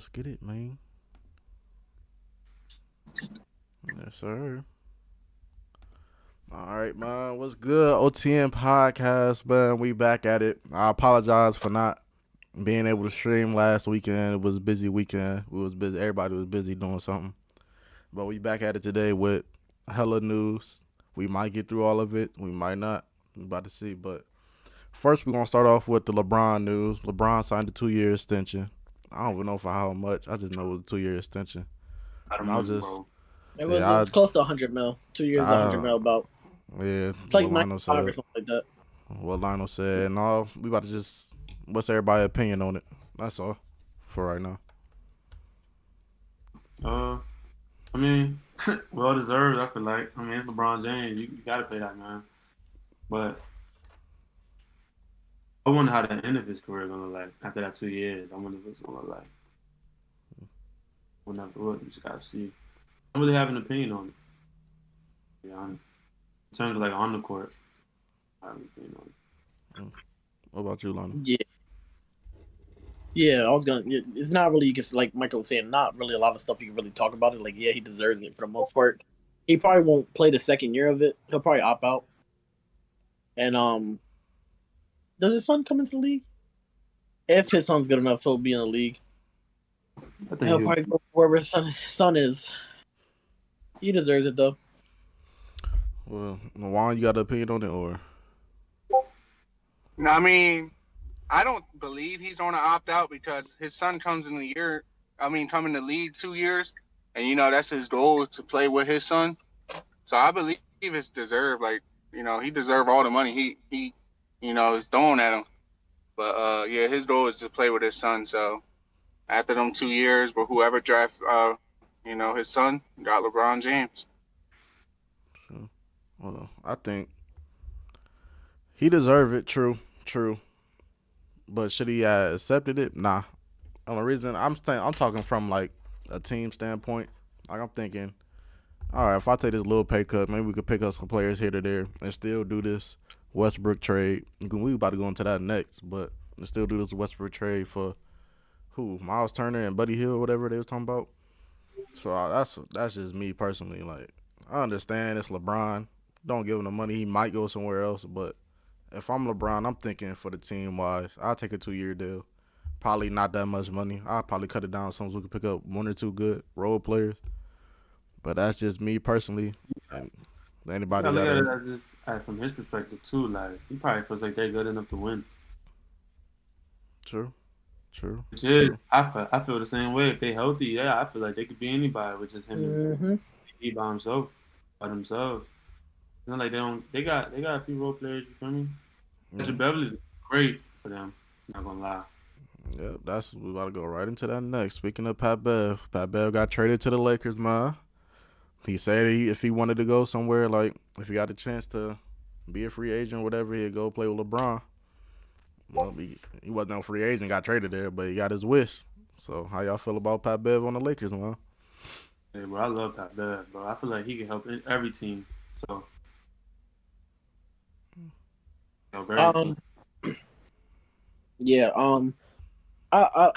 Let's get it, man. Yes, sir. All right, man. What's good? OTNPodcast, man. We back at it. I apologize for not being able to stream last weekend. It was a busy weekend. We was busy. Everybody was busy doing something. But we back at it today with hella news. We might get through all of it. We might not. We about to see. But first, we're gonna start off with the LeBron news. LeBron signed a 2-year extension. I don't even know for how much. I just know it was a 2-year extension. I And I was remember, just, bro. yeah, It's close to 100 mil. 2 years, 100 I, mil. About yeah, it's like what Lionel 95 or said. something like that. What Lionel said. And all, we about to just, what's everybody's opinion on it? That's all for right now. Uh, I mean, well deserved. I feel like. I mean, it's LeBron James. You gotta pay that man. But I wonder how the end of his career gonna look like after that 2 years. I wonder if it's gonna look like. We'll never look. You just gotta see. I don't really have an opinion on it. Yeah, in terms of like on the court, I have an opinion on it. What about you, Lionel? Yeah, yeah. I was gonna. Yeah, it's not really because, like Michael was saying, not really a lot of stuff you can really talk about it. Like, yeah, he deserves it for the most part. He probably won't play the second year of it. He'll probably opt out. And does his son come into the league? If his son's good enough, he'll be in the league. I think He'll he'll. probably go wherever his son is. He deserves it though. Well, Juan, you got an opinion on it, or? No, I mean, I don't believe he's going to opt out because his son comes in the year. I mean, come in the league 2 years, and that's his goal to play with his son. So I believe it's deserved. Like he deserved all the money he is throwing at him. But yeah, his goal is to play with his son. So after them 2 years, but whoever draft his son got LeBron James. Sure. Well, I think he deserved it. True, true. But should he have accepted it? Nah. The reason I'm talking from like a team standpoint. Like I'm thinking, all right, if I take this little pay cut, maybe we could pick up some players here to there and still do this Westbrook trade. We about to go into that next, but still do this Westbrook trade for who? Miles Turner and Buddy Hill, whatever they was talking about. So that's just me personally. Like I understand it's LeBron. Don't give him the money. He might go somewhere else, but if I'm LeBron, I'm thinking for the team wise, I'll take a 2-year deal. Probably not that much money. I'll probably cut it down some so we can pick up one or two good role players. But that's just me personally. And You anybody gotta look got at a it as just as from his perspective too. Like he probably feels like they're good enough to win. true, true, Which is, true. I feel the same way. If they healthy, yeah, I feel like they could be anybody, which is him and Mm-hmm. he by themselves. It's not like they got a few role players. You feel me? Patrick Mm. Beverly's great for them. Not gonna lie. Yeah, that's we about to go right into that next. Speaking of Pat Bev got traded to the Lakers, man. He said if he wanted to go somewhere, like if he got a chance to be a free agent or whatever, he'd go play with LeBron. Well, he wasn't no free agent, got traded there, but he got his wish. So how y'all feel about Pat Bev on the Lakers, man? Hey, bro, I love Pat Bev, bro. I feel like he can help every team. So, very team. Um. Yeah. I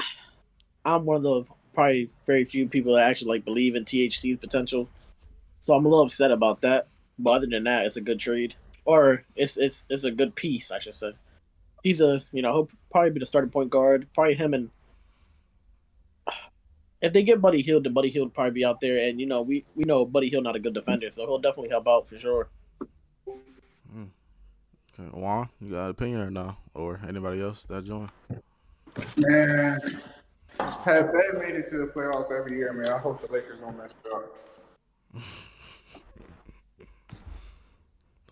I'm one of the probably very few people that actually like believe in THC's potential. So I'm a little upset about that. But other than that, it's a good trade, or it's a good piece, I should say. He's he'll probably be the starting point guard. Probably him, and if they get Buddy Hield, then Buddy Hield will probably be out there. And we know Buddy Hield not a good defender, so he'll definitely help out for sure. Mm. Okay. Juan, you got an opinion or no? Or anybody else that join? Man, Pat Bev made it to the playoffs every year, man. I hope the Lakers don't mess it up.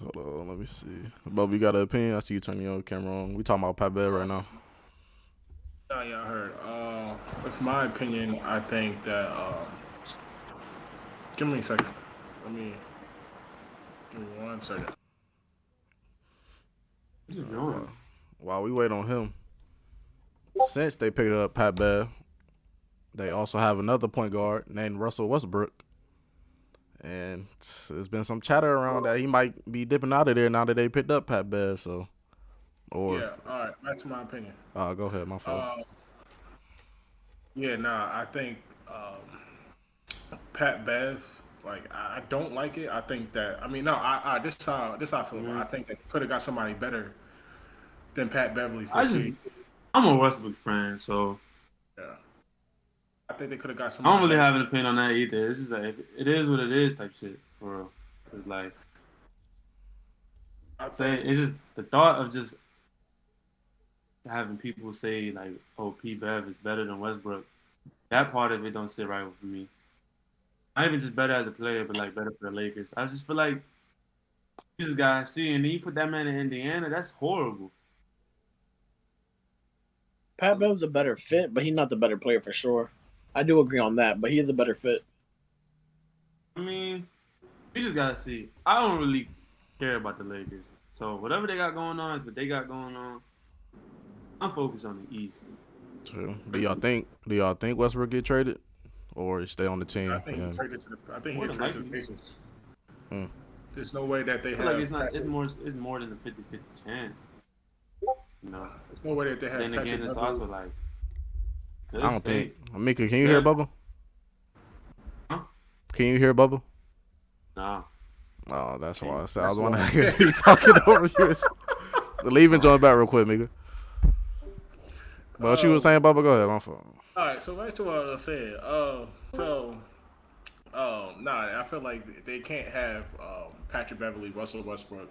Hold on, let me see. But you got an opinion? I see you turning your camera on. We talking about Pat Bev right now. Yeah, I heard. With my opinion, I think that. Give me a second. Let me. Give me 1 second. What you While, doing? while we wait on him, since they picked up Pat Bev, they also have another point guard named Russell Westbrook. And there's been some chatter around that he might be dipping out of there now that they picked up Pat Bev. So, or Yeah, all right. Back to my opinion. go ahead, my fault. Uh, Yeah, nah, I think Pat Bev, like I don't like it. I think that I mean no, I this how I feel about it. I Mm. think they could have got somebody better than Pat Beverly for I a just, 2 year. I'm a Westbrook fan, so Yeah. I think they could have got I don't somebody really better. have an opinion on that either. It's just like it is what it is type shit for real. It's like I saying think it's just the thought of just having people say like, "Oh, P Bev is better than Westbrook." That part of it don't sit right with me. Not even just better as a player, but like better for the Lakers. I just feel like this guy, see, and then you put that man in Indiana, that's horrible. Pat Bev's a better fit, but he's not the better player for sure. I do agree on that, but he is a better fit. I mean, you just gotta see. I don't really care about the Lakers, so whatever they got going on is what they got going on. I'm focused on the East. True. Do y'all think Westbrook get traded or he stay on the I team for think he him? traded to the I think he More get than traded to the likely, Pacers. Hmm. There's no way that they I feel like have it's Patrick. more than a 50-50 chance, you know. There's no way that they But have then again, Patrick it's Beverly. also like I could don't think. stay. Mika, can you hear Yeah, Bubba? huh? Can you hear Bubba? Nah. Oh, that's Can't. why I said I That's was wondering why. if he talking over you. Leave and join back real quick, Mika. But what you was um, saying, Bubba? Go ahead, my fault. all right, so back to what I was saying. So nah, I feel like they can't have Patrick Beverly, Russell Westbrook,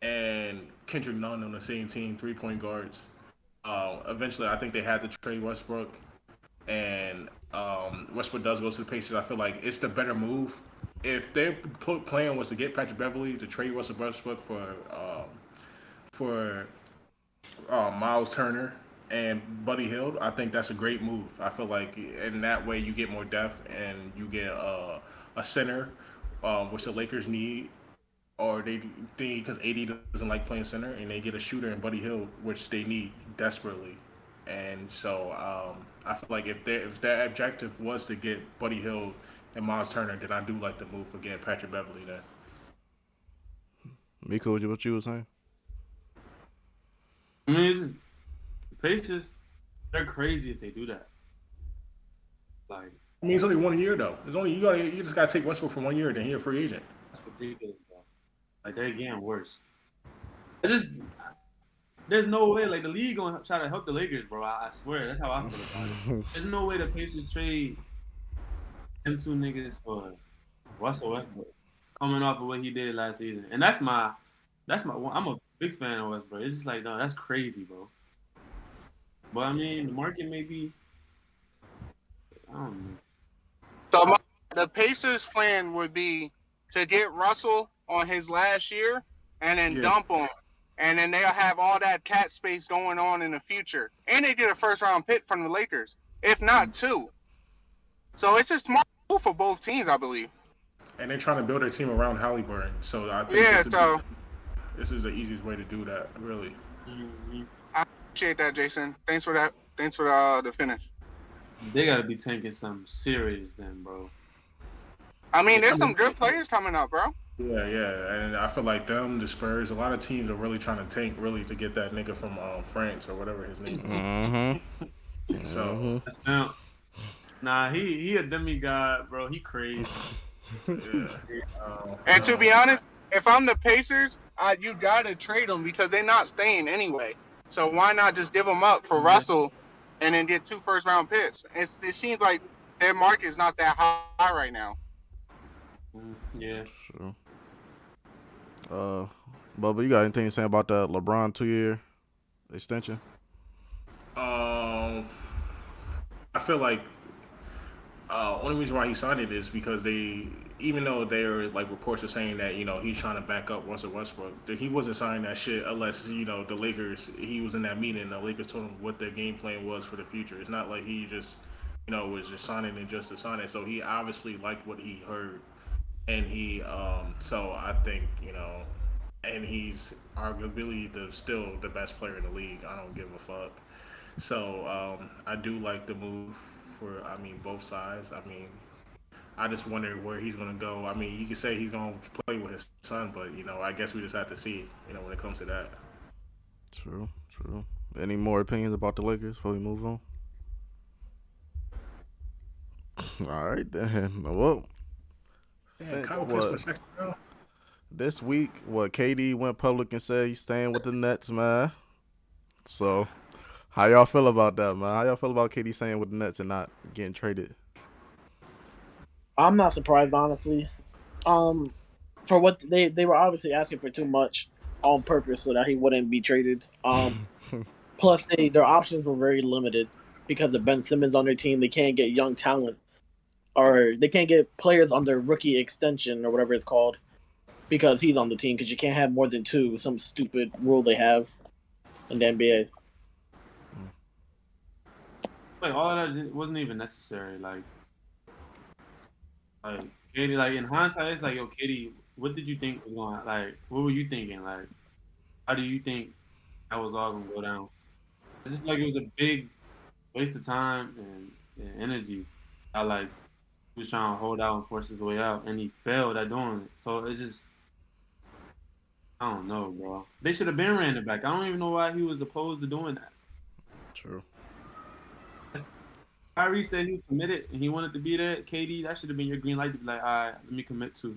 and Kendrick Nunn on the same team, 3 point guards. Eventually, I think they had to trade Westbrook, and Westbrook does go to the Pacers. I feel like it's the better move. If their plan was to get Patrick Beverly to trade Russell Westbrook for Miles Turner and Buddy Hield, I think that's a great move. I feel like in that way you get more depth and you get a center, which the Lakers need, or they need because AD doesn't like playing center, and they get a shooter in Buddy Hield, which they need desperately. And so I feel like if their objective was to get Buddy Hield and Miles Turner, then I do like the move for getting Patrick Beverly there. Mika, what you was saying? I mean, it's just, the Pacers, they're crazy if they do that. Like I mean, it's only 1 year though. It's only you just gotta take Westbrook for 1 year, then he's a free agent. that's ridiculous, bro. Like they're getting worse. I just there's no way like the league gonna try to help the Lakers, bro. I swear that's how I feel about it. There's no way the Pacers trade them two niggas for Russell Westbrook coming off of what he did last season, and that's my I'm a big fan of Westbrook. It's just like no, that's crazy, bro. But I mean, the market may be I don't know. So the Pacers' plan would be to get Russell on his last year and then Yeah, dump him, and then they'll have all that cat space going on in the future, and they get a first round pick from the Lakers, if not two. So it's a smart move for both teams, I believe. and they're trying to build their team around Halliburton. So I think Yeah. So this is the easiest way to do that, really. Mhm. I appreciate that, Jason. Thanks for that. Thanks for the finish. They gotta be tanking something serious then, bro. I mean, I there's some mean, good players coming up, bro. yeah, and I feel like them, the Spurs, a lot of teams are really trying to tank really to get that nigga from France or whatever his name is. Mm-hmm. So Mm-hmm. Now, nah, he a demigod, bro. He crazy. yeah, And to be um, honest, if I'm the Pacers, you gotta trade them because they're not staying anyway. So why not just give them up for Yeah. Russell and then get two first round picks? It seems like their market is not that high right now. Yeah. Sure. Uh, Bubba, you got anything to say about that LeBron 2 year extension? um, I feel like only reason why he signed it is because even though there like reports are saying that he's trying to back up Russell Westbrook, that he wasn't signing that shit unless the Lakers. He was in that meeting, and the Lakers told him what their game plan was for the future. It's not like he just was just signing it just to sign it. So he obviously liked what he heard, and so I think and he's arguably still the best player in the league. I don't give a fuck. So I do like the move for both sides. I just wonder where he's gonna go. I mean, you can say he's gonna play with his son, but I guess we just have to see. When it comes to that. True. Any more opinions about the Lakers before we move on? All right then. Well, Damn, since Kyle Pitts what went second round. this week, what KD went public and said he's staying with the Nets, man. So, how y'all feel about that, man? How y'all feel about KD staying with the Nets and not getting traded? I'm not surprised, honestly. For what they were obviously asking for too much on purpose so that he wouldn't be traded. Plus their options were very limited because of Ben Simmons on their team. They can't get young talent, or they can't get players on their rookie extension or whatever it's called because he's on the team. Because you can't have more than two. Some stupid rule they have in the NBA. Like all of that wasn't even necessary. Like Katie, like in hindsight, it's like, yo, Katie, what did you think was going? Like, what were you thinking? Like, how do you think that was all gonna go down? It's just like it was a big waste of time and energy. I like he was trying to hold out and force his way out, and he failed at doing it. So it's just, I don't know, bro. They should have been ran it back. I don't even know why he was opposed to doing that. True. Kyrie said he was committed and he wanted to be there. KD, that should have been your green light to be like, all right, let me commit to.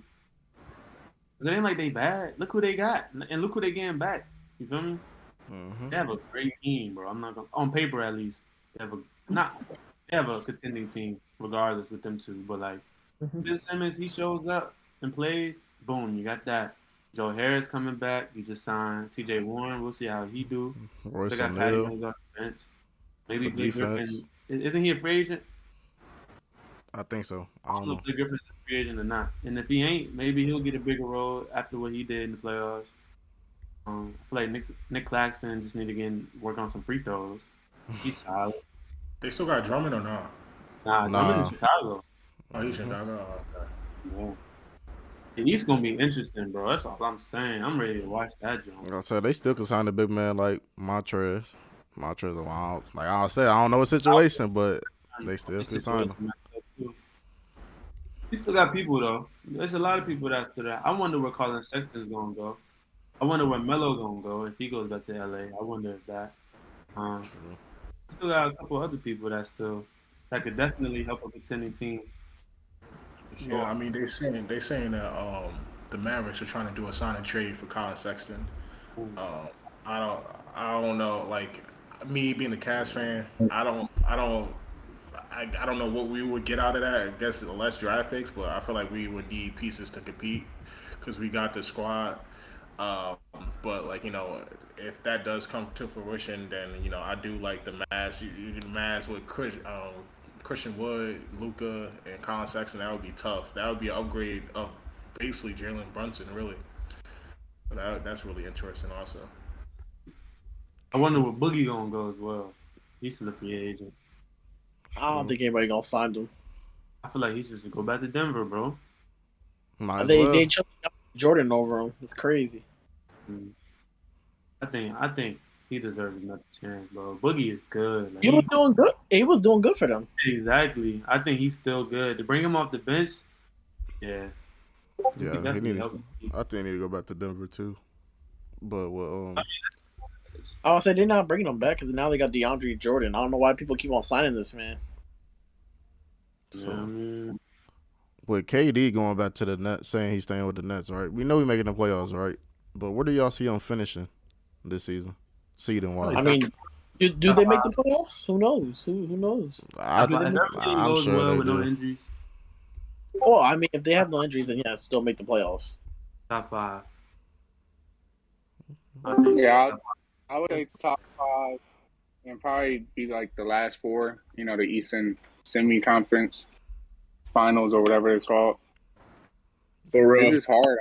Cause it ain't like they bad. Look who they got, and look who they getting back. You feel me? Mm-hmm. They have a great team, bro. I'm not gonna, on paper at least. They have a not. They have a contending team, regardless with them two. But like Ben Simmons, he shows up and plays. Boom, you got that. Joe Harris coming back. You just signed T.J. Warren. We'll see how he do. Royce They got Patty O'Neal Mills off the bench. for Maybe Blake defense. Griffin. Isn't he a free agent? I think so. I I don't don't know know. if Blake Griffin's a free agent or not. And if he ain't, maybe he'll get a bigger role after what he did in the playoffs. I feel like Nick Claxton just need to work on some free throws. He's solid. They still got Drummond or not? Nah, Drummond in Nah. Chicago. Oh, he's Mm-hmm. Chicago. Oh, okay. Yeah. The East gonna be interesting, bro. That's all I'm saying. I'm ready to watch that joint. Like I said, they still could sign a big man like Montrez. Montrez, like I said, I don't know his situation, but they still This could sign him. situation messed up, too. He still got people though. There's a lot of people that still there. I wonder where Colin Sexton's gonna go. I wonder where Melo gonna go if he goes back to LA. I wonder if that. Um, True. still got a couple other people that could definitely help a contending team for Yeah, sure. I mean they saying that the Mavericks are trying to do a sign and trade for Colin Sexton. Ooh. Um, I don't know. Like me being a Cavs fan, I don't know what we would get out of that. I guess less draft picks, but I feel like we would need pieces to compete because we got the squad. Um, but like if that does come to fruition, then I do like the Mavs. The Mavs with Christian Wood, Luca, and Colin Sexton. That would be tough. That would be an upgrade of basically Jalen Brunson, really. That's really interesting, also. I wonder where Boogie gonna go as well. He's still a free agent. I don't think anybody gonna sign him. I feel like he should go back to Denver, bro. Might as They well. chose Jordan over him. It's crazy. Mm. I think he deserves another chance, bro. Boogie is good. Like, He was doing good. He was doing good for them. exactly. I think he's still good. To bring him off the bench, yeah. He could Yeah, he definitely need. help. I think he need to go back to Denver too. But well, I would say they're not bringing him back because now they got DeAndre Jordan. I don't know why people keep on signing this man. Yeah, so I mean, with KD going back to the Nets, saying he's staying with the Nets, right? We know he's making the playoffs, right? But where do y'all see him finishing this season, seeding wise? I mean, do they make the playoffs? Who knows? Who knows? I, if everything I'm goes sure well they with no do. injuries, Well, I mean, if they have no injuries, then yeah, still make the playoffs. top five. I think. Yeah, I would say top five and probably be like the last four. The Eastern semi-conference finals or whatever it's called. For It's real. just hard.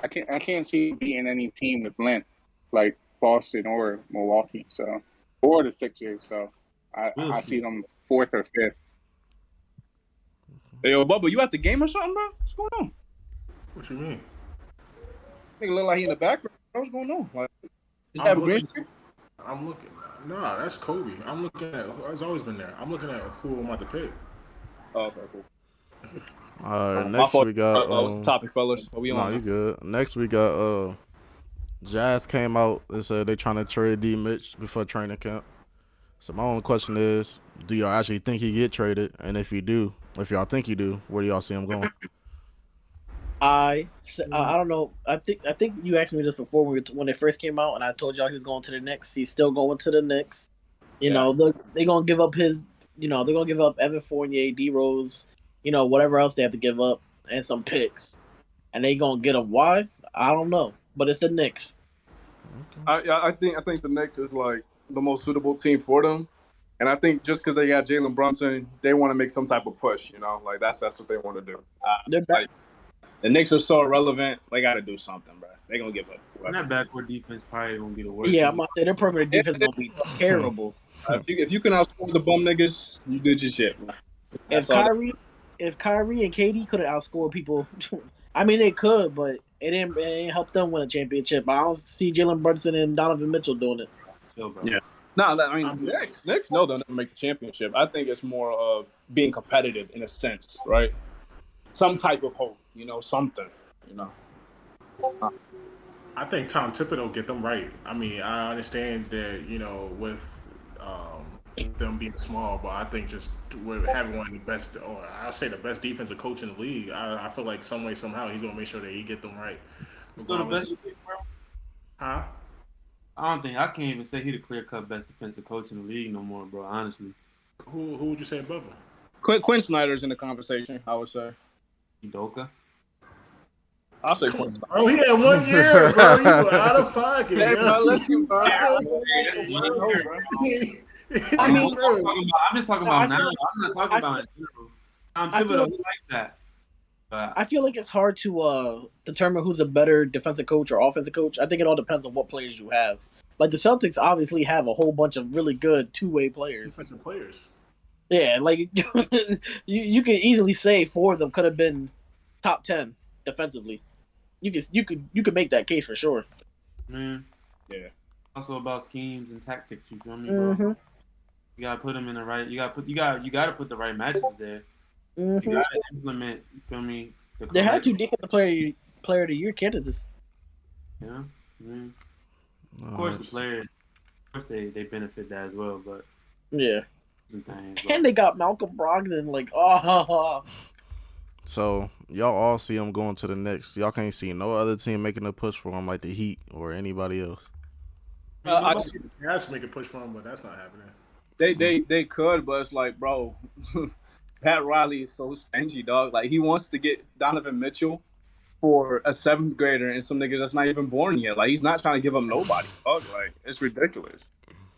I can't see beating any team with length like Boston or Milwaukee. So or the Sixers. So We'll I see. see them fourth or fifth. Hey, yo, Bubba, you at the game or something, bro? What's going on? What you mean? Nigga look like he in the background. What's going on? Like, just I'm have a green looking. screen? I'm looking. Nah, that's Kobe. I'm looking at. It's always been there. I'm looking at who I'm about to pick. Oh, okay, cool. All right, My next fault. we got. What's the topic, fellas? What we Nah, on? you Now? good. Next we got Jazz came out and said they trying to trade D Mitch before training camp. So my only question is, do y'all actually think he get traded? And if y'all think he do, where do y'all see him going? I don't know. I think you asked me this before when it first came out, and I told y'all he was going to the Knicks. He's still going to the Knicks. You Yeah. know, they're gonna give up his. You know, they're gonna give up Evan Fournier, D Rose. You know, whatever else they have to give up, and some picks, and they gonna get him. Why? I don't know, but it's the Knicks. I think the Knicks is like the most suitable team for them, and I think just because they got Jalen Brunson, they want to make some type of push. You know, like that's what they want to do. They're Like the Knicks are so irrelevant, they got to do something, bro. They gonna give up. And that backcourt defense probably gonna be the worst. Yeah, I'm about to say their perimeter defense gonna be terrible. If you can outscore the bum niggas, you did your shit, bro. If That's all. Kyrie and KD could have outscored people, I mean they could, but it didn't help them win a championship. I don't see Jalen Brunson and Donovan Mitchell doing it. Chill, bro. Yeah. No, I mean Knicks no, they'll never make the championship. I think it's more of being competitive in a sense, right? Some type of hope, you know, something, you know. I think Tom Thibodeau will get them right. I mean, I understand that with them being small, but I think just with having one of the best, or I'll say the best defensive coach in the league, I feel like some way somehow he's gonna make sure that he get them right. Still the best, bro. Huh? I can't even say he the clear-cut best defensive coach in the league no more, bro. Honestly. Who would you say above him? Quinn Snyder's in the conversation, I would say. Udoka. I'll say Quinn Snyder. Oh, he had 1 year, bro. You were out of pocket. Hey, bro, listen, bro. I mean, I'm just talking about now. I'm not talking about in general. Tom I feel Thibodeau, he like that. But I feel like it's hard to determine who's a better defensive coach or offensive coach. I think it all depends on what players you have. Like the Celtics obviously have a whole bunch of really good two-way players. Defensive players. Yeah, like you could easily say 4 of them could have been top 10 defensively. You could make that case for sure. man, Yeah. also about schemes and tactics. You feel me, bro? Mm-hmm. You gotta put them in the right. You gotta put the right matches there. You Mm-hmm. gotta implement. You feel me? They had 2 defensive player of the year candidates. Yeah. Mm. Of course, the players. Of course, they benefit that as well, but Yeah. some things. And they got Malcolm Brogdon. Like, oh, So y'all all see him going to the Knicks. Y'all can't see no other team making a push for him like the Heat or anybody else. I He has to make a push for him, but that's not happening. They could, but it's like, bro, Pat Riley is so stingy, dog. Like he wants to get Donovan Mitchell for a 7th grader and some niggas that's not even born yet. Like he's not trying to give him nobody, dog. Like it's ridiculous.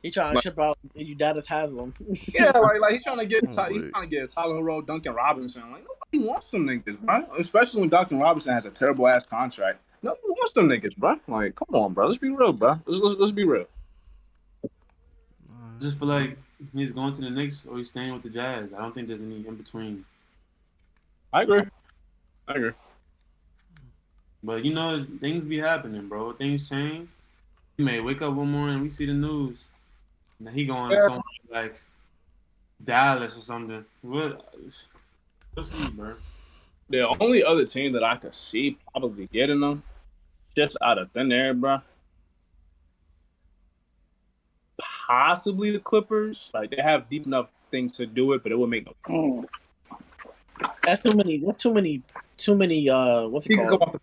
he trying to ship out Udonis Haslam. Yeah, like he's trying to get Oh, he's wait. trying to get Tyler Hero, Duncan Robinson. Like nobody wants them niggas, bro. Especially when Duncan Robinson has a terrible ass contract. Nobody wants them niggas, bro. Like come on, bro. Let's be real, bro. Let's be real. Just feel like he's going to the Knicks or he's staying with the Jazz. I don't think there's any in between. I agree. But things be happening, bro. Things change. We may wake up one morning and we see the news. Now he going to somewhere like Dallas or something. We'll see, bro. The only other team that I could see probably getting them, just out of thin air, bro. Possibly the Clippers. Like they have deep enough things to do it, but it would make no. That's too many. What's it He can called?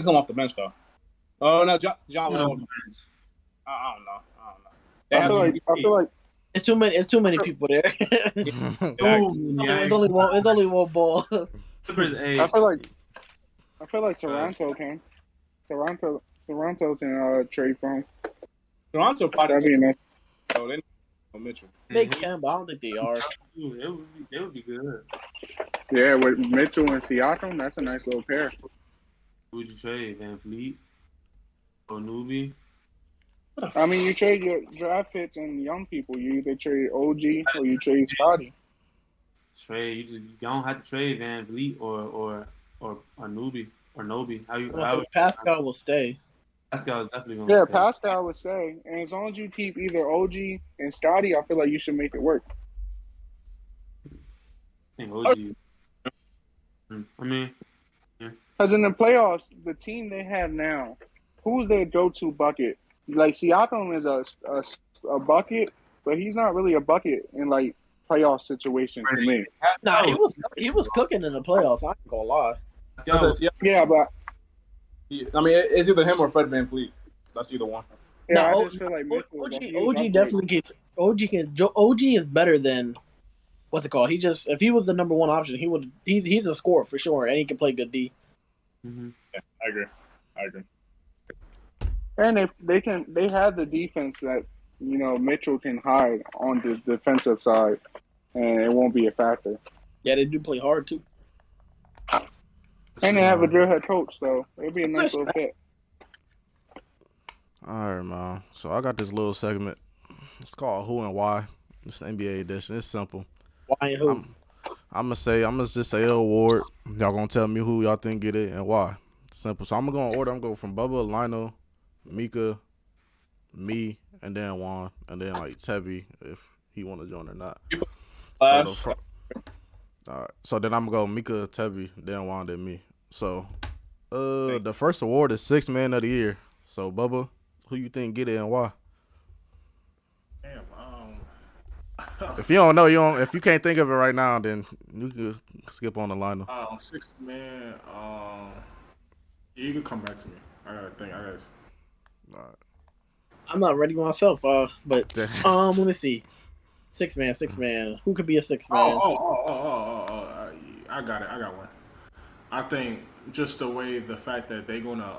come off the bench though. Oh no, John You Wall. know, I don't know. I feel like It's too many people there. It's only one ball. Clippers, hey, I feel like Toronto can. Toronto can trade for him. Toronto That'd probably be nice. so they need Mitchell. They can, but I don't think they are. They would be good. Yeah, with Mitchell and Siakam, that's a nice little pair. Who would you trade? Van Fleet or Nubi? I mean, you trade your draft picks and young people. You either trade OG or you trade Scotty. Trade. You don't have to trade Van Vliet or Nubi or Nobi. Pascal will stay. Pascal is definitely gonna Yeah, stay. Pascal would say. And as long as you keep either OG and Scotty, I feel like you should make it work. I think OG. I mean, Because in the playoffs, the team they have now, who's their go-to bucket? Like Siakam is a bucket, but he's not really a bucket in like playoff situations to me. Nah, he was cooking in the playoffs. I ain't gonna lie. That's a, yeah, Yeah, but I mean, it's either him or Fred VanVleet. That's either one. yeah, No, I just feel like Mitchell is a huge OG upgrade. definitely gets OG is better than what's it called? He just if he was the number one option, he's a scorer for sure, and he can play good D. Mm-hmm. Yeah, I agree. And they have the defense that Mitchell can hide on the defensive side, and it won't be a factor. Yeah, they do play hard too. And they have a drill head coach, so it'd be a nice little fit. All right, man. So I got this little segment. It's called Who and Why. It's the NBA edition. It's simple. Why and who? I'm gonna just say an award. Y'all gonna tell me who y'all think get it and why. Simple. So I'm gonna go in order. I'm gonna go from Bubba, Lionel, Mika, me, and then Juan, and then like Tevy if he want to join or not. All right. So then I'm gonna go Mika, Tevy, then Juan, then me. So the first award is Sixth Man of the Year. So Bubba, who you think get it and why? Damn. If you don't know, if you can't think of it right now, then you can skip on the line. Sixth man. Yeah, you can come back to me. I gotta think. All right. I'm not ready myself. But let me see. Six man. Who could be a six man? I got it. I got one. I think just the fact that they're gonna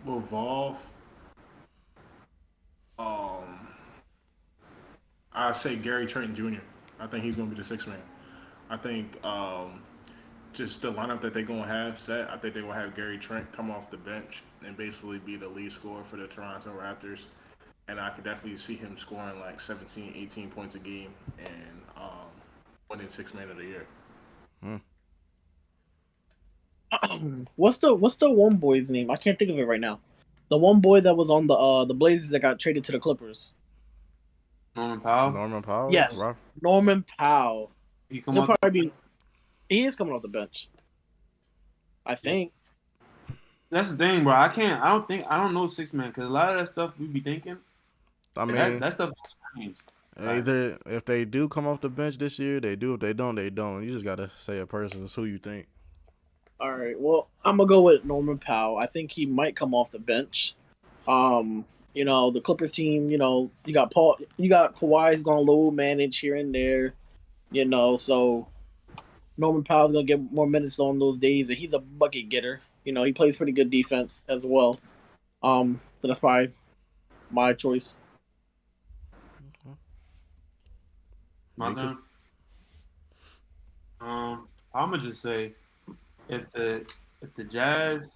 revolve. I say Gary Trent Jr. I think he's gonna be the sixth man. I think just the lineup that they're gonna have set. I think they're gonna have Gary Trent come off the bench and basically be the lead scorer for the Toronto Raptors. And I could definitely see him scoring like 17, 18 points a game and winning Sixth Man of the Year. What's the one boy's name? I can't think of it right now. The one boy that was on the Blazers that got traded to the Clippers. Norman Powell. Norman Powell. Yes, Norman Powell. He is coming off the bench. I think. That's the thing, bro. I don't know six man because a lot of that stuff we be thinking. I mean, that stuff change. Either if they do come off the bench this year, they do. If they don't, they don't. You just gotta say a person. It's who you think. All right. Well, I'm gonna go with Norman Powell. I think he might come off the bench. The Clippers team. You got Kawhi's gonna low manage here and there. So Norman Powell's gonna get more minutes on those days, and he's a bucket getter. He plays pretty good defense as well. So that's probably my choice. My turn. I'm gonna just say, if the Jazz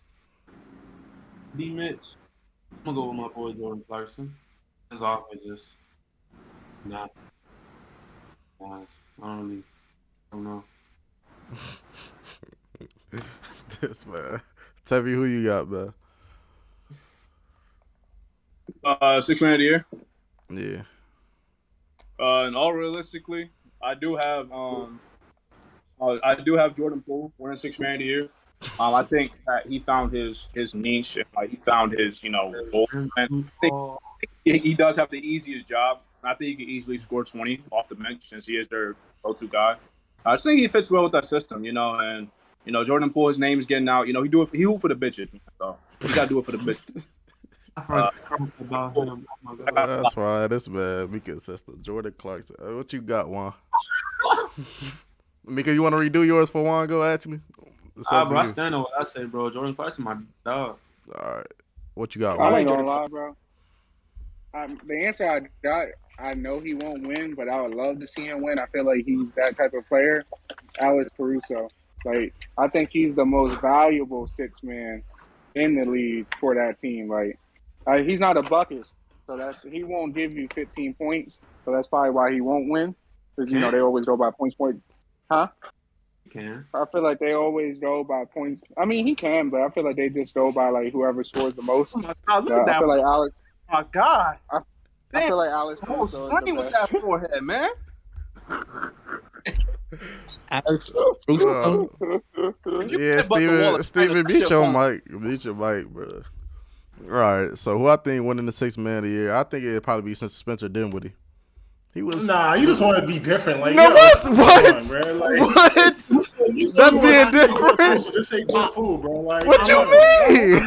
D Mitch, I'm gonna go with my boy Jordan Clarkson. His offense just not nice. I don't know. This man. Tevy, who you got, man? Sixth Man of the Year. Yeah. And all realistically, I do have Jordan Poole winning Sixth Man of the Year. I think that he found his niche and he found his goal. And I think he does have the easiest job. I think he can easily score 20 off the bench since he is their go-to guy. I just think he fits well with that system, and Jordan Poole, his name is getting out. He hoop for the bitches, so he gotta do it for the bitches. That's right. This man, be consistent. Jordan Clarkson. What you got, Juan? Mika, you want to redo yours for Juan? Go actually. Bro, I stand on what I say, bro. Jordan Clarkson, my dog. All right. What you got, I Juan? ain't gonna lie, bro. The answer I got, I know he won't win, but I would love to see him win. I feel like he's that type of player. Alex Caruso. I think he's the most valuable six man in the league for that team. He's not a bucket, so he won't give you 15 points. So that's probably why he won't win. Because they always go by points. Huh? He can. I feel like they always go by points. I mean, he can, but I feel like they just go by whoever scores the most. Oh my God, look at that! I feel like Alex. Oh my God! I feel like Alex. Oh, funny with that forehead, man. Alex. Yeah, Steven, beat your mic, bro. Right. So who I think winning the sixth man of the year? I think it'd probably be since Spencer Dinwiddie. He was. Nah, you just want to be different. Like, No, yo, what? come on, What? bro. Like, What? you said That's you want being to be different. so just say Jordan Poole, bro. Like, What come you on. mean?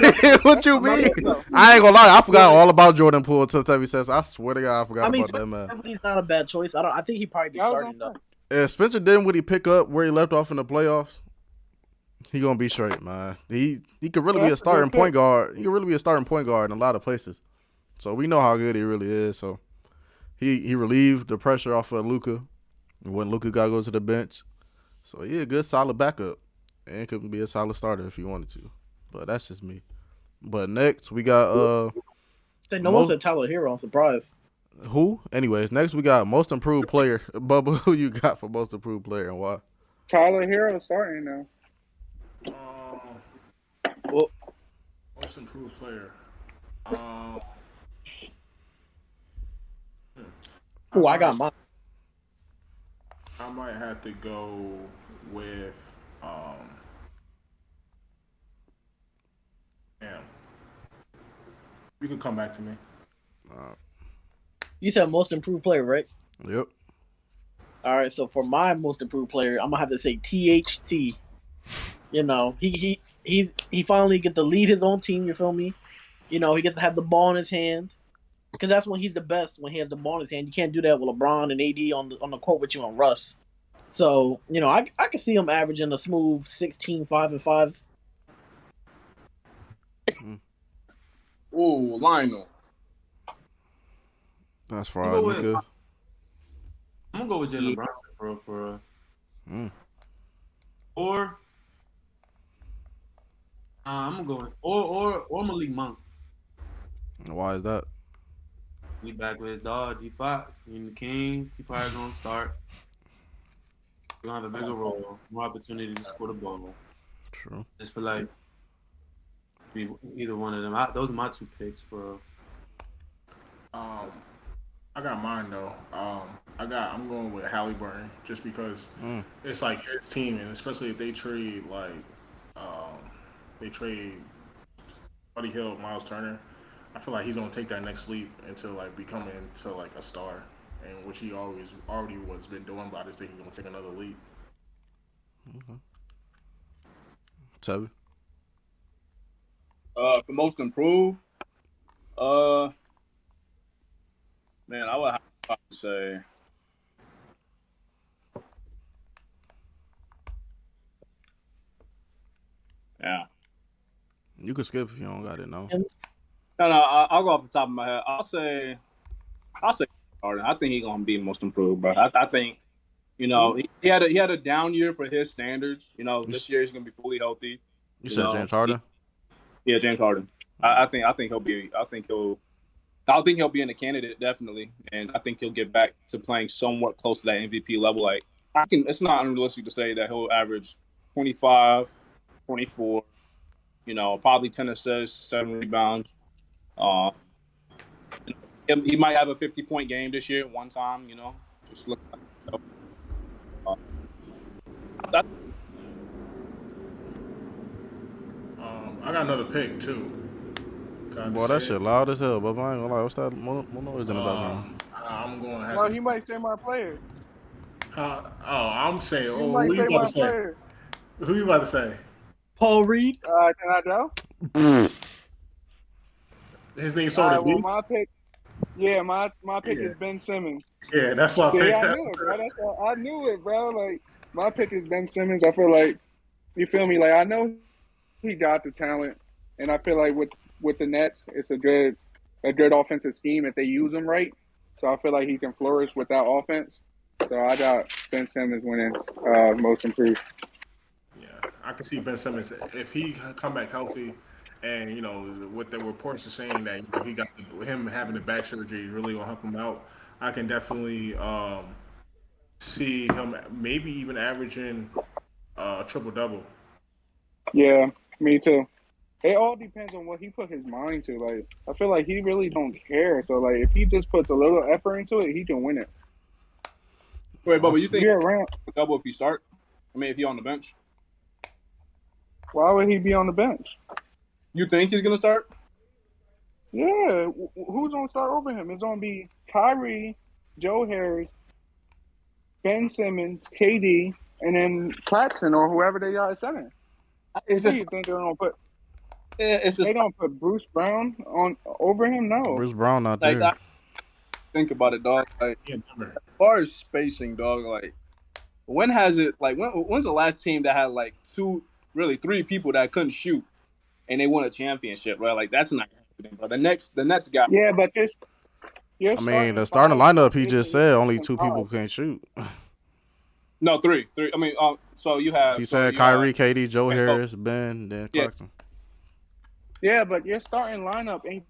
What you I'm not mean? gonna. I ain't gonna lie. I forgot all about Jordan Poole until Tevy says. I swear to God, I forgot I mean, about that man. Spencer not a bad choice. I think he'd probably be Yeah, I was starting on though. If Spencer Dinwiddie pick up where he left off in the playoffs, he gonna be straight, man. He could really Yeah, be a that's a good starting point pick. guard. He could really be a starting point guard in a lot of places. So we know how good he really is. So he relieved the pressure off of Luka when Luka got to go to the bench. So he a good solid backup and could be a solid starter if he wanted to. But that's just me. But next we got Say no one said Tyler Hero. I'm surprised. who? Anyways, next we got most improved player. Bubba, who you got for most improved player and why? Tyler Hero starting now. Well, Most improved player. Um, I got mine. I might have to go with damn. You can come back to me. You said most improved player, right? Yep. All right. So for my most improved player, I'm gonna have to say THT. You know, he finally get to lead his own team. You feel me? You know, he gets to have the ball in his hand because that's when he's the best. When he has the ball in his hand, you can't do that with LeBron and AD on the court with you on Russ. So you know, I can see him averaging a smooth 16, 5 and 5. Ooh, Lionel. That's I'm right, gonna go with, Nika. I'm gonna go with Jalen Brunson, bro, for Mm. or I'm gonna go with or Malik Monk. Why is that? He back with his dog G Fox in the Kings. He probably gonna start. He's gonna have a bigger role, more opportunity to score the ball. True. Just for like either one of them. Those are my two picks, bro. Um, I got mine though. I'm going with Halliburton just because Mm. it's like his team, and especially if they trade um, they trade Buddy Hield, Miles Turner. I feel like he's gonna take that next leap into like becoming to like a star, and which he already was been doing. But I just think he's gonna take another leap. Okay. Tevy. For most improved, uh, man, I would have to say, yeah. You can skip if you don't got it, no. No, I'll go off the top of my head. I'll say Harden. I think he's gonna be most improved, bro. I think you know he had a down year for his standards. You know, this year he's gonna be fully healthy. You You said know, James Harden? yeah, James Harden. I think he'll be. I think he'll be in the candidate definitely, and I think he'll get back to playing somewhat close to that MVP level. Like it's not unrealistic to say that he'll average 25, 24. You know, probably 10 assists, 7 rebounds. Uh, he might have a 50-point game this year one time. You know, just look. Uh, that, I got another pick too. Can I Boy, say that it? shit loud as hell, but I ain't gonna lie. What's that more noise in the background? I'm going to have No, to. he might say my player. I'm saying. He Oh, might who you say about my to say? player. Who you about to say? Paul Reed. Can I go? His name All started right. Well, B. my pick. Yeah, my pick Yeah, is Ben Simmons. yeah, that's what I Yeah, picked. I knew it, bro. I knew it, bro. Like my pick is Ben Simmons. I feel like you feel me. Like I know he got the talent, and I feel like with the Nets, it's a good offensive scheme if they use him right. So I feel like he can flourish with that offense. So I got Ben Simmons winning most improved. Yeah, I can see Ben Simmons if he come back healthy, and what the reports are saying that he got him having the back surgery is really gonna help him out. I can definitely see him maybe even averaging triple double. Yeah, me too. It all depends on what he put his mind to. Like I feel like he really don't care. So like if he just puts a little effort into it, he can win it. Wait, Bubba, you think Year round. he'll double if he start? I mean, if he's on the bench, Why would he be on the bench? you think he's gonna start? Yeah, who's gonna start over him? It's gonna be Kyrie, Joe Harris, Ben Simmons, KD, and then Claxton or whoever they got at center. It's What do just, you think they're gonna put? it's just They don't put Bruce Brown on over him? No. Bruce Brown not like there. I think about it, dog. Like Yeah, never. as far as spacing, dog. Like when has it? Like when's the last team that had like two, really three people that couldn't shoot and they won a championship, right? Like that's not happening. But the next guy. Yeah, but you're I mean, starting the starting five is lineup, not he just basically said the only same two people five. can't shoot. No, three. I mean, so you have. He So said you have. Kyrie, KD, Joe Okay, so Harris, Ben, then yeah, Claxton. Yeah, but your starting lineup ain't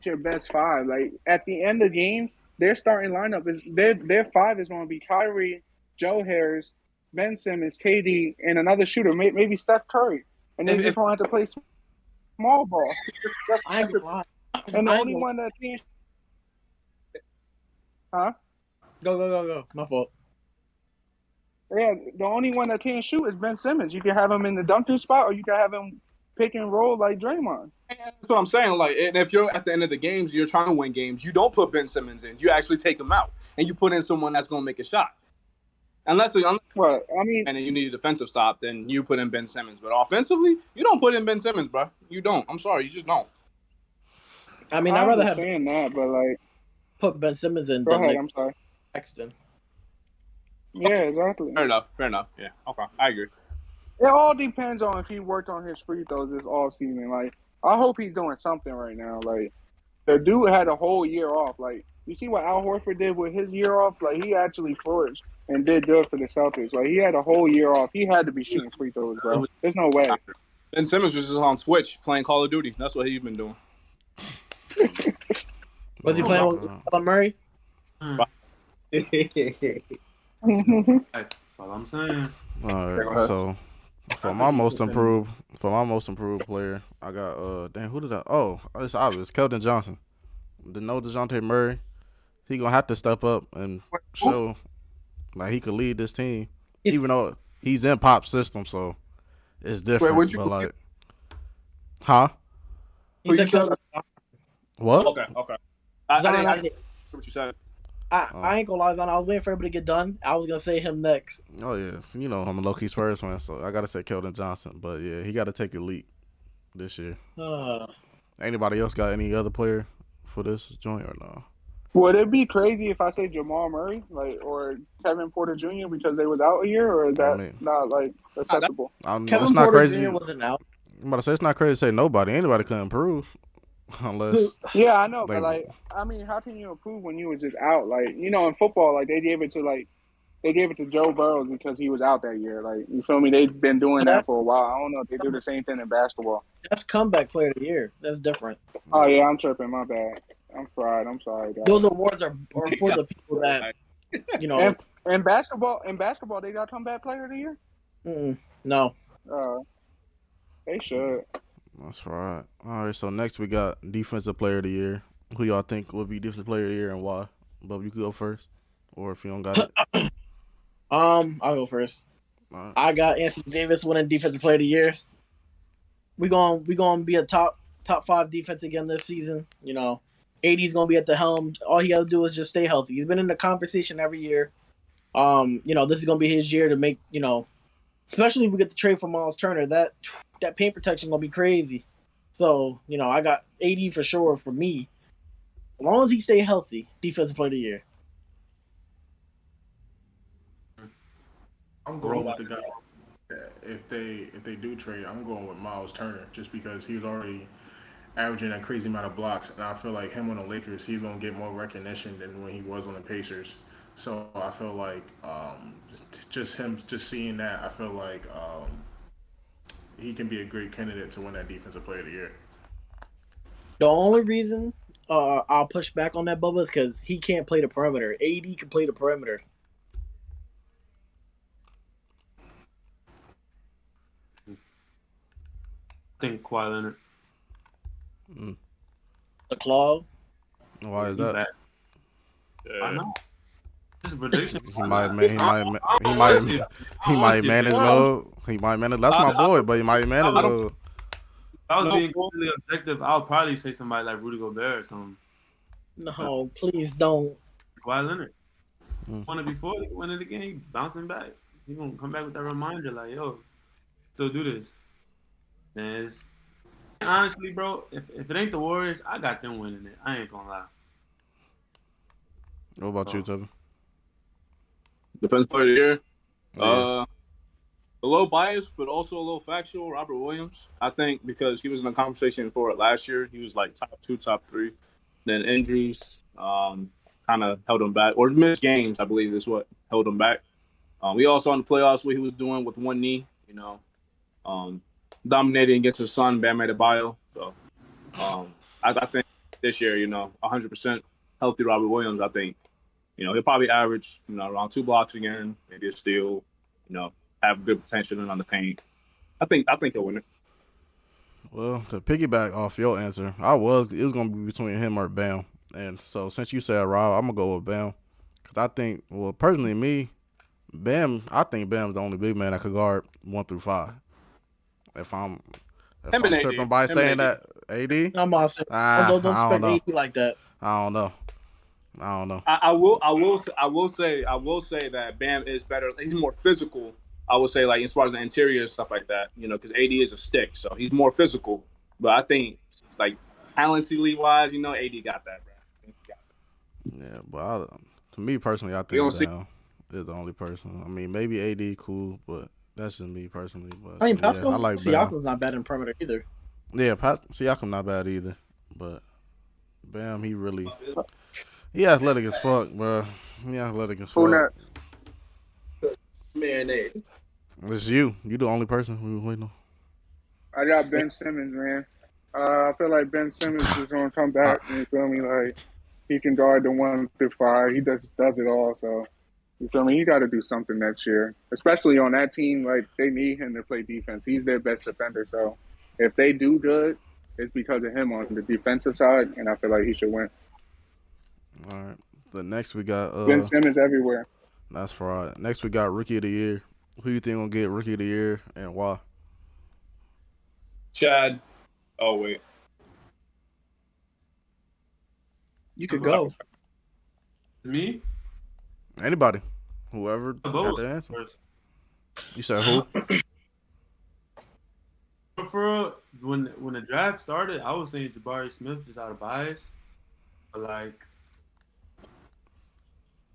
your best five. Like at the end of games, their starting lineup is their five is going to be Kyrie, Joe Harris, Ben Simmons, KD, and another shooter, maybe Steph Curry, and they just if want to play small ball. I ain't gonna lie. And the I ain't only gonna one that can't, huh? go. My fault. Yeah, the only one that can't shoot is Ben Simmons. You can have him in the dunker spot, or you can have him pick and roll like Draymond. that's what I'm saying. Like, and if you're at the end of the games, you're trying to win games. You don't put Ben Simmons in. You actually take him out, and you put in someone that's going to make a shot. Unless Well, I mean, and you need a defensive stop, then you put in Ben Simmons. But offensively, you don't put in Ben Simmons, bro. You don't. I'm sorry, you just don't. I mean, I I'd rather have understand that, but like, put Ben Simmons in go than ahead. Nick I'm sorry. Claxton. Yeah, exactly. Fair enough. Yeah. Okay, I agree. It all depends on if he worked on his free throws this off season. Like, I hope he's doing something right now. Like, the dude had a whole year off. Like, you see what Al Horford did with his year off? Like, he actually flourished and did good for the Celtics. Like, he had a whole year off. He had to be shooting free throws, bro. There's no way. Ben Simmons was just on Twitch playing Call of Duty. That's what he's been doing. Was he playing with Kyler Murray? That's all I'm saying. All right, so for my most improved player, I got damn, who did I? Oh, it's obvious, Keldon Johnson. The no DeJounte Murray, he gonna have to step up and show like he could lead this team, even though he's in Pop's system, so it's different. what'd you but put? like, huh? He said Keldon. What? Okay. I Zion, didn't what you said. I ain't gonna lie, Zion. I was waiting for everybody to get done. I was gonna say him next. Oh yeah, you know I'm a low key Spurs fan, so I gotta say Keldon Johnson. But yeah, he got to take a leap this year. Anybody else got any other player for this joint or no? Would it be crazy if I say Jamal Murray, like, or Kevin Porter Jr. because they was out a year, or is that not like acceptable? Kevin it's not Porter crazy. Jr. wasn't out. I'm about to say it's not crazy to say nobody. Anybody can improve, unless. Yeah, I know, but like, I mean, how can you improve when you was just out? Like, you know, in football, like they gave it to Joe Burrow because he was out that year. Like, you feel me? They've been doing that for a while. I don't know if they do the same thing in basketball. That's comeback player of the year. That's different. Oh yeah, I'm tripping. My bad. I'm fried. I'm sorry, guys. Those awards are for the people that you know. And basketball, they got comeback player of the year. No. They should. That's right. All right. So next we got defensive player of the year. Who y'all think would be defensive player of the year and why? Bob, you could go first, or if you don't got it. I'll go first. Right. I got Anthony Davis winning defensive player of the year. We gonna be a top 5 defense again this season. You know, AD's gonna be at the helm. All he got to do is just stay healthy. He's been in the conversation every year. You know, this is gonna be his year to make. You know, especially if we get the trade for Miles Turner. That paint protection gonna be crazy. So you know, I got AD for sure for me. As long as he stay healthy, defensive player of the year. I'm going with the guy. If they do trade, I'm going with Miles Turner just because he was already averaging a crazy amount of blocks, and I feel like him on the Lakers, he's gonna get more recognition than when he was on the Pacers. So I feel like just seeing that, I feel like he can be a great candidate to win that Defensive Player of the Year. The only reason I'll push back on that, Bubba, is because he can't play the perimeter. AD can play the perimeter. I think Kawhi Leonard. The claw. Why is that? I know. His prediction. He might manage load. He might manage. That's my boy, but he might manage load. If I was No, being completely objective, I would probably say somebody like Rudy Gobert or something. No, please don't. Kawhi Leonard. Mm. Won it before, he win it again. He bouncing back. He gonna come back with that reminder, like, yo, still do this. And it's, honestly, bro, if it ain't the Warriors, I got them winning it. I ain't gonna lie. What about you, Oh. Tevin? defense player of the year. Yeah. A little biased, but also a little factual. Robert Williams, I think, because he was in the conversation for it last year. He was like top 2, top 3. Then injuries kind of held him back, or missed games, I believe, is what held him back. We also saw in the playoffs what he was doing with one knee. Um, dominating against his son, Bam Adebayo. So I think this year, 100% healthy Robert Williams. I think he'll probably average around 2 blocks again, maybe a steal. Have good potential on the paint. I think he'll win it. Well, to piggyback off your answer, it was gonna be between him or Bam, and so since you said Rob, I'm gonna go with Bam, cause I think, well, personally me, I think Bam's the only big man that could guard 1 through 5. If I'm Him and AD. tripping by saying that, AD, I'm about to say, don't I don't expect know, AD like that. I don't know. I will say that Bam is better. He's more physical. I would say, like, as far as the interior and stuff like that, because AD is a stick, so he's more physical. But I think, like, talency wise, AD got that, bro. Yeah, but to me personally, I We don't think see. Bam is the only person. I mean, maybe AD cool, but that's just me personally. But I mean, so, yeah, Pascal I like Bam. Siakam's not bad in perimeter either. Yeah, Siakam not bad either, but Bam, he athletic as fuck, bro. He athletic as Who fuck. next? Marinade. It's you. You the only person we waiting on. I got Ben Simmons, man. I feel like Ben Simmons is gonna come back. You feel me? Like he can guard the 1 through 5. He does it all. So you feel me? He got to do something next year, especially on that team. Like they need him to play defense. He's their best defender. So if they do good, it's because of him on the defensive side, and I feel like he should win. All right. The next we got Ben Simmons everywhere. that's fraud. Next we got Rookie of the Year. Who you think gonna get Rookie of the Year and why? Chad. Oh wait. You could go. Me? Anybody, whoever I'll got go the with answer. first. You said who? For when the draft started, I was saying Jabari Smith just out of bias. But like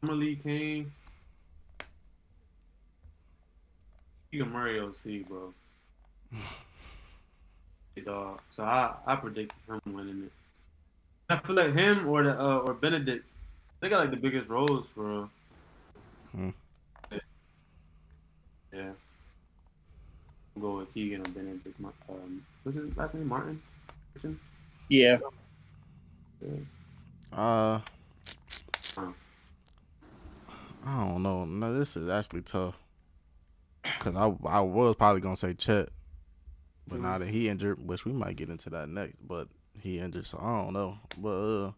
Summer League came, Keegan Murray OC, bro. Dog. So I predict him winning it. I feel like him or Benedict, they got like the biggest roles for. Hmm. Yeah. I'll go with Keegan or Benedict. What's his last name? Martin? Yeah. I don't know. No, this is actually tough. Cause I was probably gonna say Chet, but now that he injured, which we might get into that next, but he injured, so I don't know. But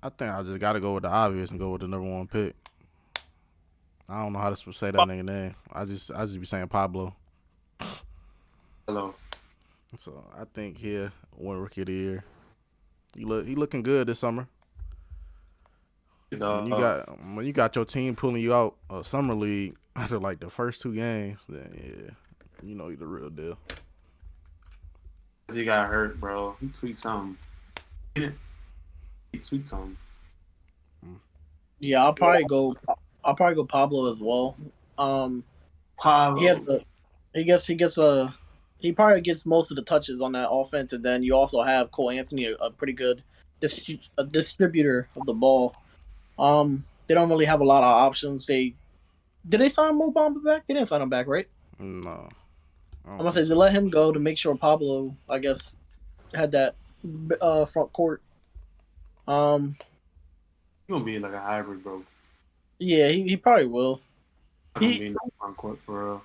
I think I just gotta go with the obvious and go with the number 1 pick. I don't know how to say that nigga name. I just be saying Pablo. Hello. So I think he'll win Rookie of the Year. He looking good this summer. When you got your team pulling you out of summer league after like the first 2 games, then yeah, you know you're the real deal. He got hurt, bro. He tweaked something. He tweaked something. Yeah, I'll probably go Pablo as well. Pablo. He probably gets most of the touches on that offense, and then you also have Cole Anthony, a pretty good distributor of the ball. They don't really have a lot of options. Did they sign Mo Bamba back? They didn't sign him back, right? No. I'm gonna say they let him go to make sure Pablo, I guess, had that front court. He's gonna be like a hybrid, bro. Yeah, he probably will. He's gonna be on court for real.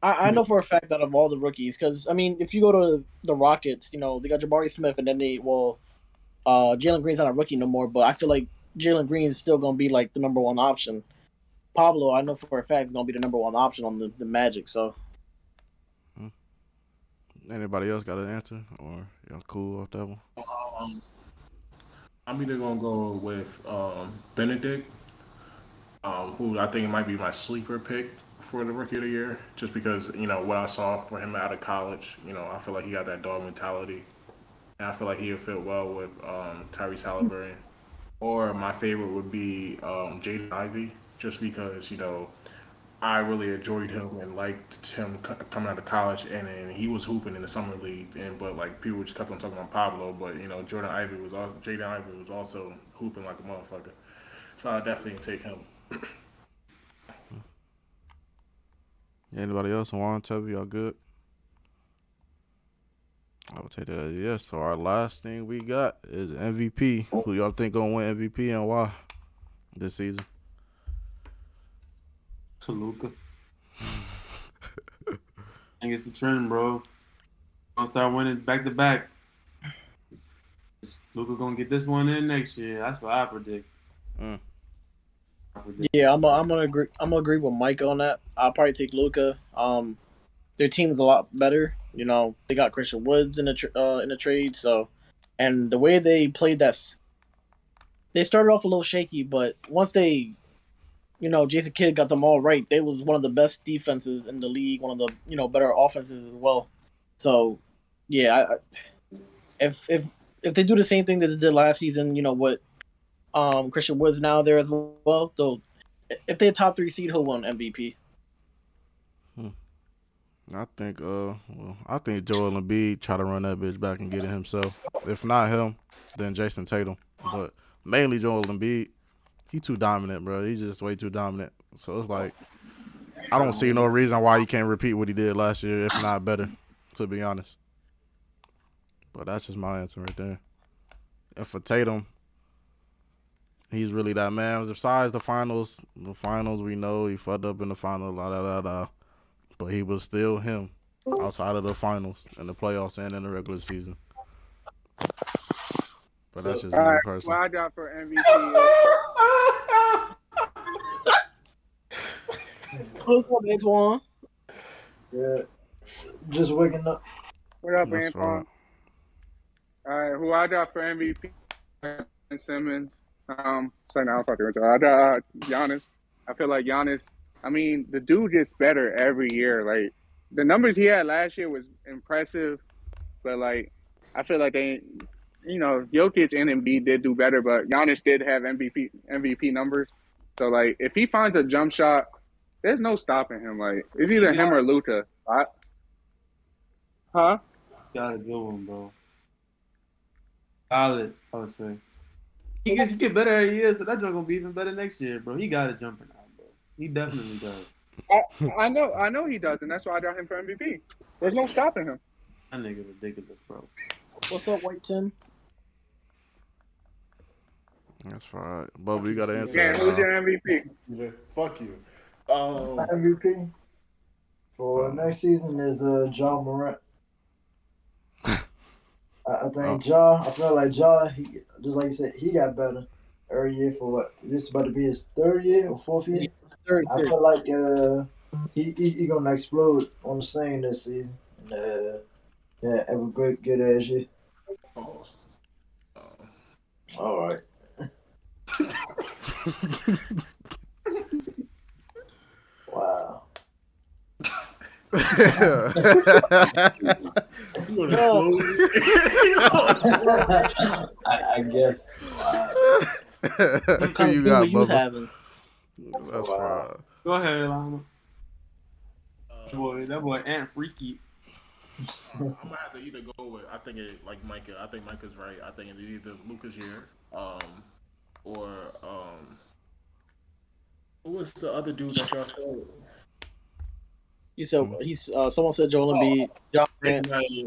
I know for a fact that of all the rookies, because I mean, if you go to the Rockets, they got Jabari Smith, and then Jalen Green's not a rookie no more, but I feel like Jalen Green is still gonna be like the number 1 option. Pablo, I know for a fact, is gonna be the number 1 option on the Magic. So Anybody else got an answer, or y'all cool off that one? Um, I'm either gonna go with Benedict, who I think might be my sleeper pick for the rookie of the year, just because what I saw for him out of college. I feel like he got that dog mentality, and I feel like he would fit well with Tyrese Halliburton. Or my favorite would be Jaden Ivey, just because I really enjoyed him and liked him coming out of college, and then he was hooping in the summer league. And but like people just kept on talking about Pablo, but Jaden Ivey was also hooping like a motherfucker. So I definitely take him. Anybody else want to tell y'all good? I would take that as a yes. So our last thing we got is MVP. Who y'all think gonna win MVP and why this season? To Luka. I think it's the trend, bro. Gonna start winning back to back. Luka gonna get this one in next year. That's what I predict. Mm. Yeah, I'm gonna agree. I'm gonna agree with Mike on that. I'll probably take Luca. Their team is a lot better. They got Christian Woods in the trade. So, and the way they played they started off a little shaky, but once Jason Kidd got them all right, they was one of the best defenses in the league, one of the better offenses as well. So, yeah, if they do the same thing that they did last season, what Christian Woods now there as well, though, if they're top 3 seed, he'll win MVP. I think Joel Embiid try to run that bitch back and get it himself. If not him, then Jason Tatum. But mainly Joel Embiid. He too dominant, bro. He's just way too dominant. So it's like I don't see no reason why he can't repeat what he did last year, if not better, to be honest. But that's just my answer right there. And for Tatum, he's really that man. Besides the finals we know he fucked up in the finals, but he was still him outside of the finals and the playoffs and in the regular season. But that's just me personally. Well, I got for MVP. What's up, Antoine? Yeah, just waking up. What up, That's Antoine? All right, who I got for MVP? Simmons. Sorry, no, I'm fucking with you. I got Giannis. I feel like Giannis. I mean, the dude gets better every year. Like the numbers he had last year was impressive, but like I feel like Jokic and Embiid did do better, but Giannis did have MVP numbers. So like, if he finds a jump shot, there's no stopping him. Like it's either him or Luka. Huh? Got a good one, bro. Solid, I would say. He get better every year, so that joint gonna be even better next year, bro. He got it jumping out, bro. He definitely does. I know he does, and that's why I got him for MVP. There's no stopping him. That nigga ridiculous, bro. What's up, White Tim? That's right. Bubba, you got to answer. Yeah, who's your MVP? Yeah, fuck you. My MVP for next season is John Morant. I think I feel like he, just like you said, he got better every year for what? This is about to be his 3rd year or 4th year? I feel like he gonna explode on the scene this season. And, have a great, good ass year. All right. Wow. I guess. Who you got, Bubba? That's right. Go ahead, Lama. That boy Ant Freaky. I'm gonna have to either go with I think Micah. I think Micah's right. I think it's either Luka's year, or who was the other dude that y'all said? You said someone said Joel Embiid.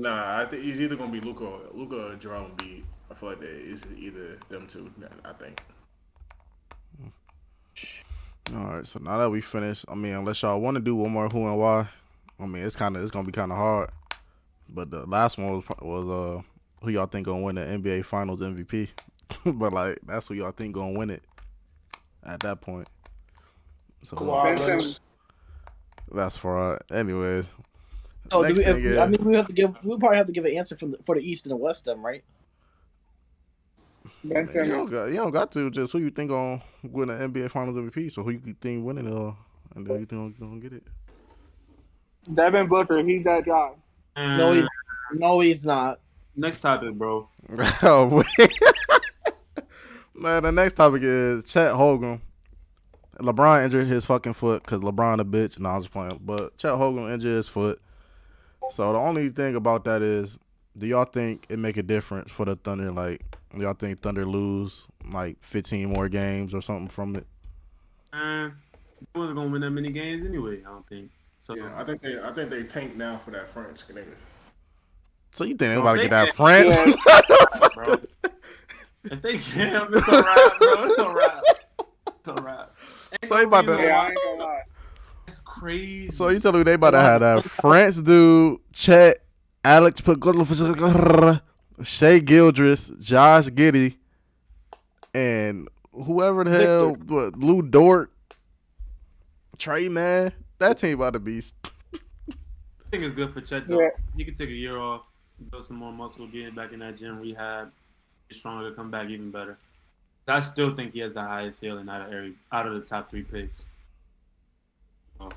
Nah, I think he's either gonna be Luka or Joel Embiid. I feel like it's either them two. I think. All right, so now that we finished, I mean, unless y'all want to do one more who and why, I mean, it's gonna be kind of hard. But the last one was who y'all think gonna win the NBA Finals MVP? But like that's who y'all think gonna win it at that point. So that's for anyways. So do Next we? thing I is, mean, we probably have to give an answer for the East and the West, then, right? Ben man, Simmons. you don't got to. Just who you think on win the NBA Finals MVP. So who you think winning and then you think gonna get it. Devin Booker, he's that job. No, And he's not. next topic, bro. Oh, wait. Man, the next topic is Chet Holmgren. LeBron injured his fucking foot because LeBron a bitch. No, I was playing. But Chet Holmgren injured his foot. So the only thing about that is, do y'all think it make a difference for the Thunder? Like, do y'all think Thunder lose like 15 more games or something from it? And they wasn't gonna win that many games anyway. I don't think. So Yeah, I think they tank now for that French nigga. So you think they bro, about to they get that can't, France? Yeah. bro. If they can, it's a wrap, bro. It's a wrap. It's a wrap. So they about to. Yeah, I ain't gonna lie. It's crazy. So you telling me they about to have that France dude, Chet, Alex Shea Gildress, Josh Giddey, and whoever the hell, Lou Dort, Trey, man, that team about to be. I think it's good for Chet though. Yeah. He can take a year off, build some more muscle, get back in that gym, rehab, get stronger, come back even better. I still think he has the highest ceiling out of the top 3 picks. So,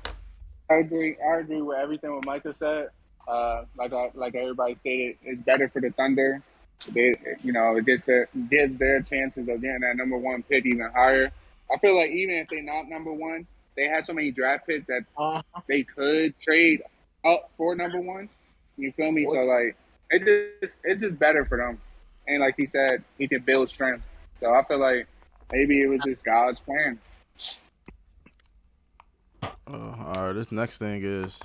I agree with everything what Micah said. Like everybody stated, it's better for the Thunder. It gives their chances of getting that number 1 pick even higher. I feel like even if they're not number 1, they have so many draft picks that they could trade up for number 1. You feel me? So like, it's just better for them. And like he said, he can build strength. So I feel like maybe it was just God's plan. All right, this next thing is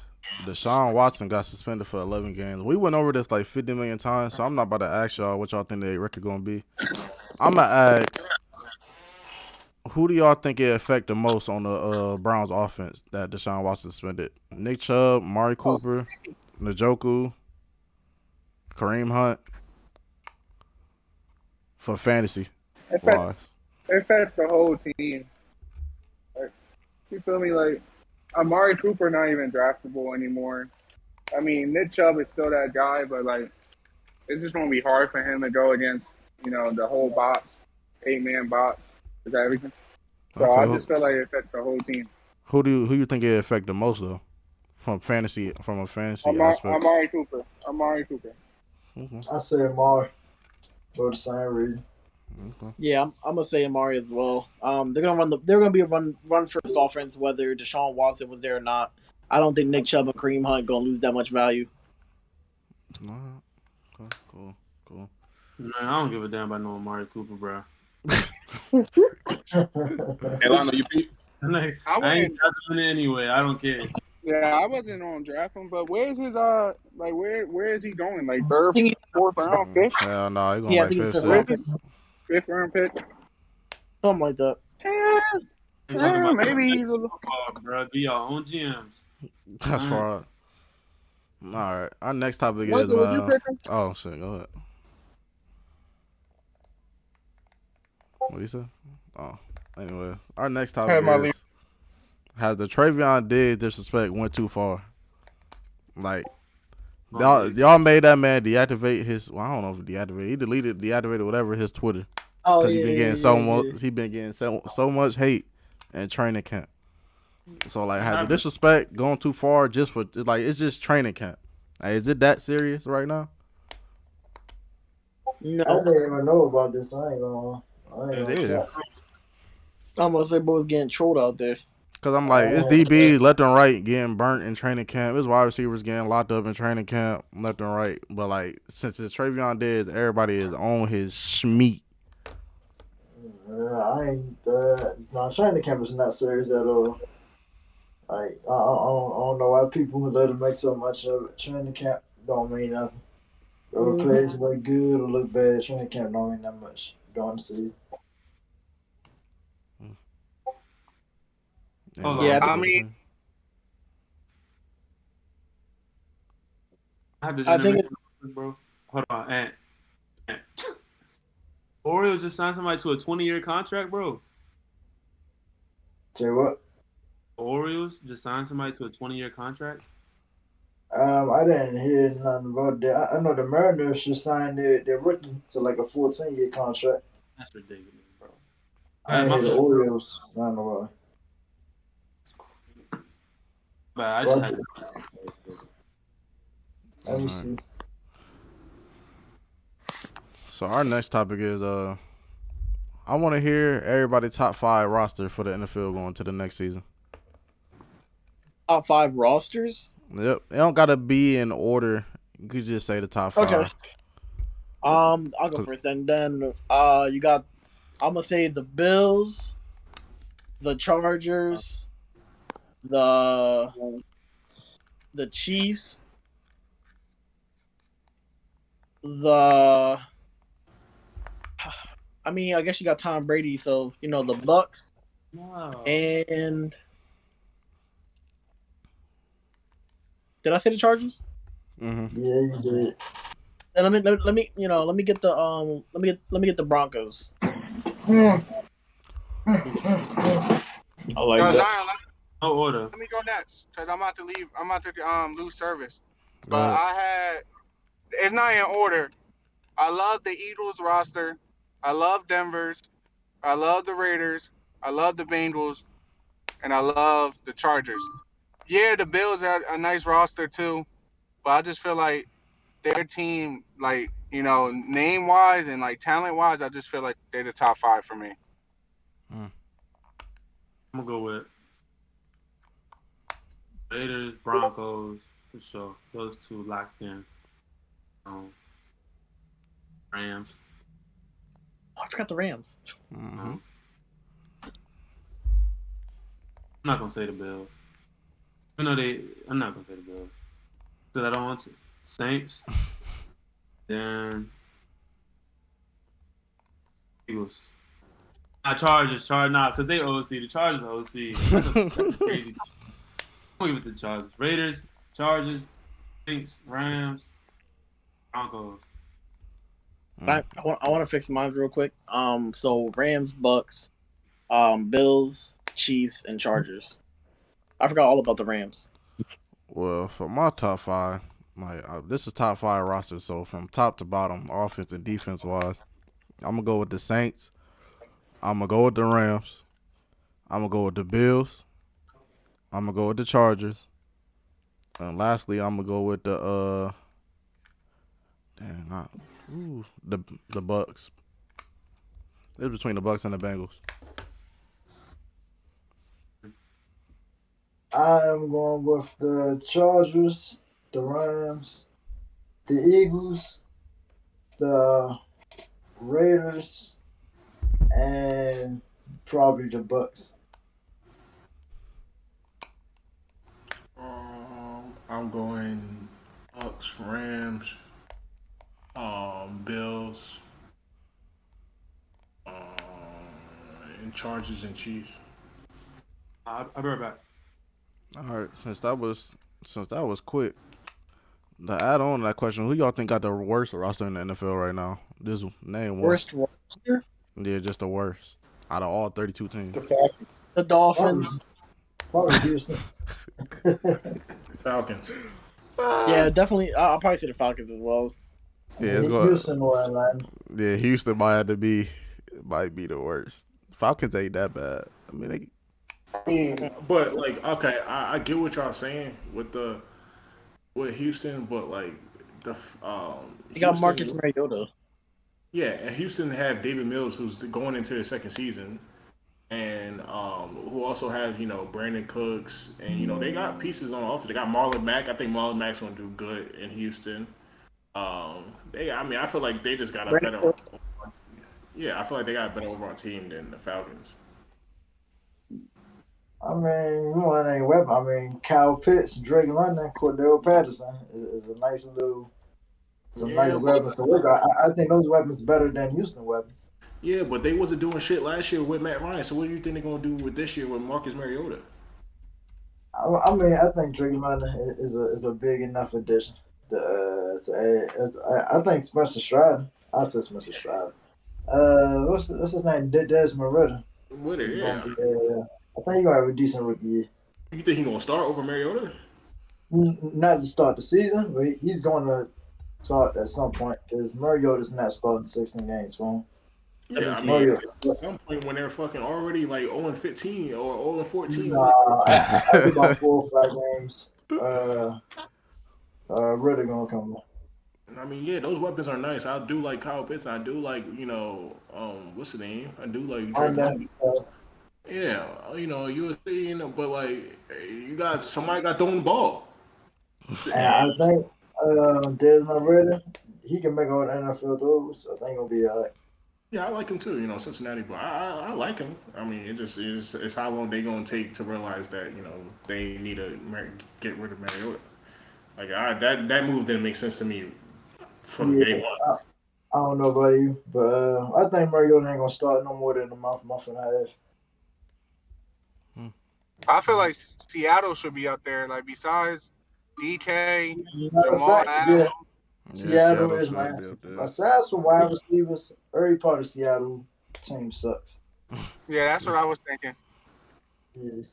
Deshaun Watson got suspended for 11 games. We went over this like 50 million times, so I'm not about to ask y'all what y'all think their record gonna be. I'm gonna ask, who do y'all think it affect the most on the Browns offense that Deshaun Watson suspended? Nick Chubb, Mari Cooper, Njoku, Kareem Hunt for fantasy wise. It affects the whole team. Like, you feel me? Like, Amari Cooper not even draftable anymore. I mean, Nick Chubb is still that guy, but like, it's just gonna be hard for him to go against the whole box, 8-man box, is everything. So Okay, I just feel like it affects the whole team. who you think it affect the most though, from a fantasy aspect? Amari Cooper. Okay. I say Amari for the same reason. Okay. Yeah, I'm gonna say Amari as well. They're gonna be a run first offense whether Deshaun Watson was there or not. I don't think Nick Chubb and Kareem Hunt gonna lose that much value. All right. Okay. Cool. man, I don't give a damn about no Amari Cooper, bro. Hey, Lano, you beat. I ain't drafting it anyway. I don't care. Yeah, I wasn't on draft him, but where's his where is he going? Like third, I think fourth round, fifth, Hell no, he going I like think it's fifth, fourth round sixth. pick. fifth round pick. Something like that. I'm talking about Maybe he's a football, bro. Be your own GMs. That's far. All right. Our next topic is Michael, would you pick him? Oh shit, go ahead. What do you say? Oh, anyway, our next topic is: has the Travion Diggs disrespect went too far? Like, y'all made that man deactivate his. Well, I don't know if he deactivated. He deactivated whatever his Twitter. Oh Because yeah, he been getting yeah. he been getting so much hate in training camp. So like, has the disrespect gone too far just for like it's just training camp? Like, is it that serious right now? No, I didn't even know about this. I ain't gonna It is. cap. I'm gonna say boys getting trolled out there. Cause I'm like, it's DBs left and right getting burnt in training camp. It's wide receivers getting locked up in training camp left and right. But like, since it's Travion Diggs, everybody is on his schmeat. I ain't. No, training camp is not serious at all. Like I don't know why people let him make so much of it. Training camp don't mean nothing. Whether players look good or look bad, training camp don't mean that much during the season. Yeah, I mean, I think it's bro. Hold on, Ant. Orioles just signed somebody to a 20-year contract, bro. Say what? Orioles just signed somebody to a 20-year contract. I didn't hear nothing about that. I know the Mariners should sign their rookie to like a 14-year contract. That's ridiculous, bro. I ain't My hear the bad. Orioles sign nobody. I just But had to. let me Alright. see. So our next topic is I want to hear everybody top 5 roster for the NFL going to the next season. Top 5 rosters. Yep, it don't gotta be in order. You could just say the top 5. Okay. I'll go first, and then you got. I'm gonna say the Bills, the Chargers, the Chiefs, the. I mean, I guess you got Tom Brady, so the Bucks No. and. Did I say the Chargers? Mm-hmm. Yeah, you did. And let me get the let me get the Broncos. Hmm. I like Yo, that. Zion, No order. let me go next because I'm about to leave. I'm about to lose service. Go But ahead. I had. It's not in order. I love the Eagles roster. I love Denver's. I love the Raiders. I love the Bengals, and I love the Chargers. Yeah, the Bills are a nice roster too, but I just feel like their team, like name wise and like talent wise, I just feel like they're the top 5 for me. I'm gonna go with Raiders, Broncos for sure. Those two locked in. Rams. Oh, I forgot the Rams. Mm-hmm. I'm not gonna say the Bills. I'm not gonna say the Bills because I don't want to. Saints. Then Eagles. Chargers. Nah, because they OC. The Chargers are OC. That's crazy. I'm gonna give it to the Chargers. Raiders, Chargers, Saints, Rams, Broncos. I want to fix mine real quick. So Rams, Bucks, Bills, Chiefs, and Chargers. I forgot all about the Rams. Well, for my top 5, this is top 5 roster. So from top to bottom, offense and defense wise, I'm gonna go with the Saints. I'm gonna go with the Rams. I'm gonna go with the Bills. I'm gonna go with the Chargers. And lastly, I'm gonna go with the the Bucks. It's between the Bucks and the Bengals. I am going with the Chargers, the Rams, the Eagles, the Raiders, and probably the Bucks. I'm going Bucks, Rams, Bills, um, and Chargers and Chiefs. I'll be right back. All right, since that was quick, to add on to that question, who y'all think got the worst roster in the NFL right now? This name one. Worst roster? Yeah, just the worst out of all 32 teams. The Falcons. The Dolphins. Probably Houston. Falcons. Yeah, definitely. I'll probably say the Falcons as well. Yeah, it's going. Houston or Atlanta. Yeah, Houston might be the worst. Falcons ain't that bad. I mean, But like, okay, I get what y'all saying with Houston, but like the You got Houston, Marcus Mariota. yeah, and Houston have David Mills who's going into his second season, and who also have Brandon Cooks, and they got pieces on offense. They got Marlon Mack. I think Marlon Mack's gonna do good in Houston. I feel like they just got a Brandon better. Cooks. Yeah, I feel like they got a better overall team than the Falcons. I mean, we want any weapon. I mean, Kyle Pitts, Drake London, Cordell Patterson is a nice little, some nice weapons to work. I think those weapons better than Houston weapons. Yeah, but they wasn't doing shit last year with Matt Ryan. So what do you think they're gonna do with this year with Marcus Mariota? I mean, I think Drake London is a big enough addition. I think Spencer Strider. I said Spencer Strider. What's his name? Desmond Ritter. With it, He's yeah. gonna be. I think he's gonna have a decent rookie year. You think he's gonna start over Mariota? Not to start the season, but he's going to start at some point because Mariota's not starting 16 games for him. Yeah, I 17. mean, Mario, at some point when they're fucking already like 0-15 or 0-14, I'm like, nah, after about 4 or 5 games, really gonna come. I mean, yeah, those weapons are nice. I do like Kyle Pitts. I do like, what's the name? I do like Drake On that, London. Yeah, USC, but like, you guys, somebody got throwing the ball. and And I think Desmond Ritter, he can make all the NFL throws. So I think he'll be all right. yeah, I like him too. Cincinnati, but I like him. I mean, it just is it's how long they gonna take to realize that they need to get rid of Mariota. Like that move didn't make sense to me from Yeah, day one. I don't know about you, but I think Mariota ain't gonna start no more than a month and a half. I feel like Seattle should be up there. Like besides DK, Matter of Jamal fact, Adams. yeah, Yeah, Seattle Seattle is my should be answer. up there. Besides for wide receivers, every part of Seattle team sucks. Yeah, that's what I was thinking. Yeah.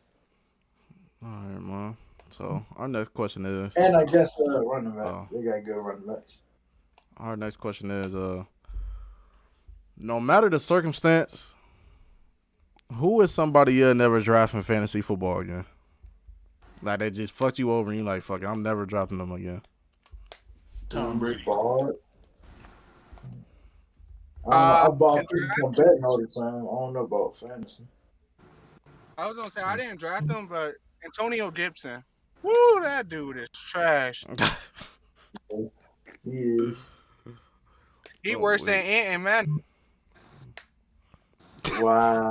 All right, man. So our next question is, And I guess running back. uh, They got good running backs. no matter the circumstance, who is somebody you'll never draft in fantasy football again? Like they just fucked you over and you like, fuck it, I'm never drafting them again. Tom Who's Brady. bald? I don't know. I In bought people from draft, betting all the time. I don't know about fantasy. I was gonna say I didn't draft him, but Antonio Gibson. Woo, that dude is trash. He is. He Oh worse than wait. Ant and Man. Wow.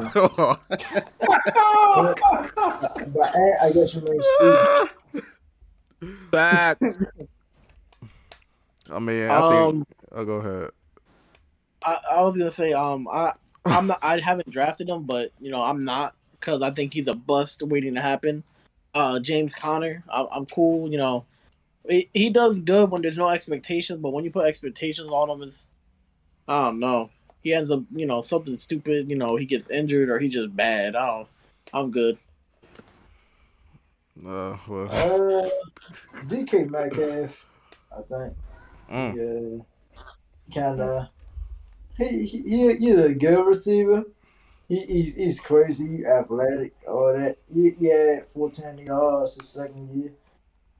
But I guess you mean Steve. Back. I mean, I think. Um, Oh, go ahead. I was gonna say I'm not I haven't drafted him, but I'm not because I think he's a bust waiting to happen. James Conner, I'm cool. He does good when there's no expectations, but when you put expectations on him, it's I don't know. He ends up something stupid. He gets injured or he's just bad. I'm good. Well, Uh, DK Metcalf. I think mm, he kind of he's a good receiver. He's crazy, athletic, all that. He had 14 yards his second year.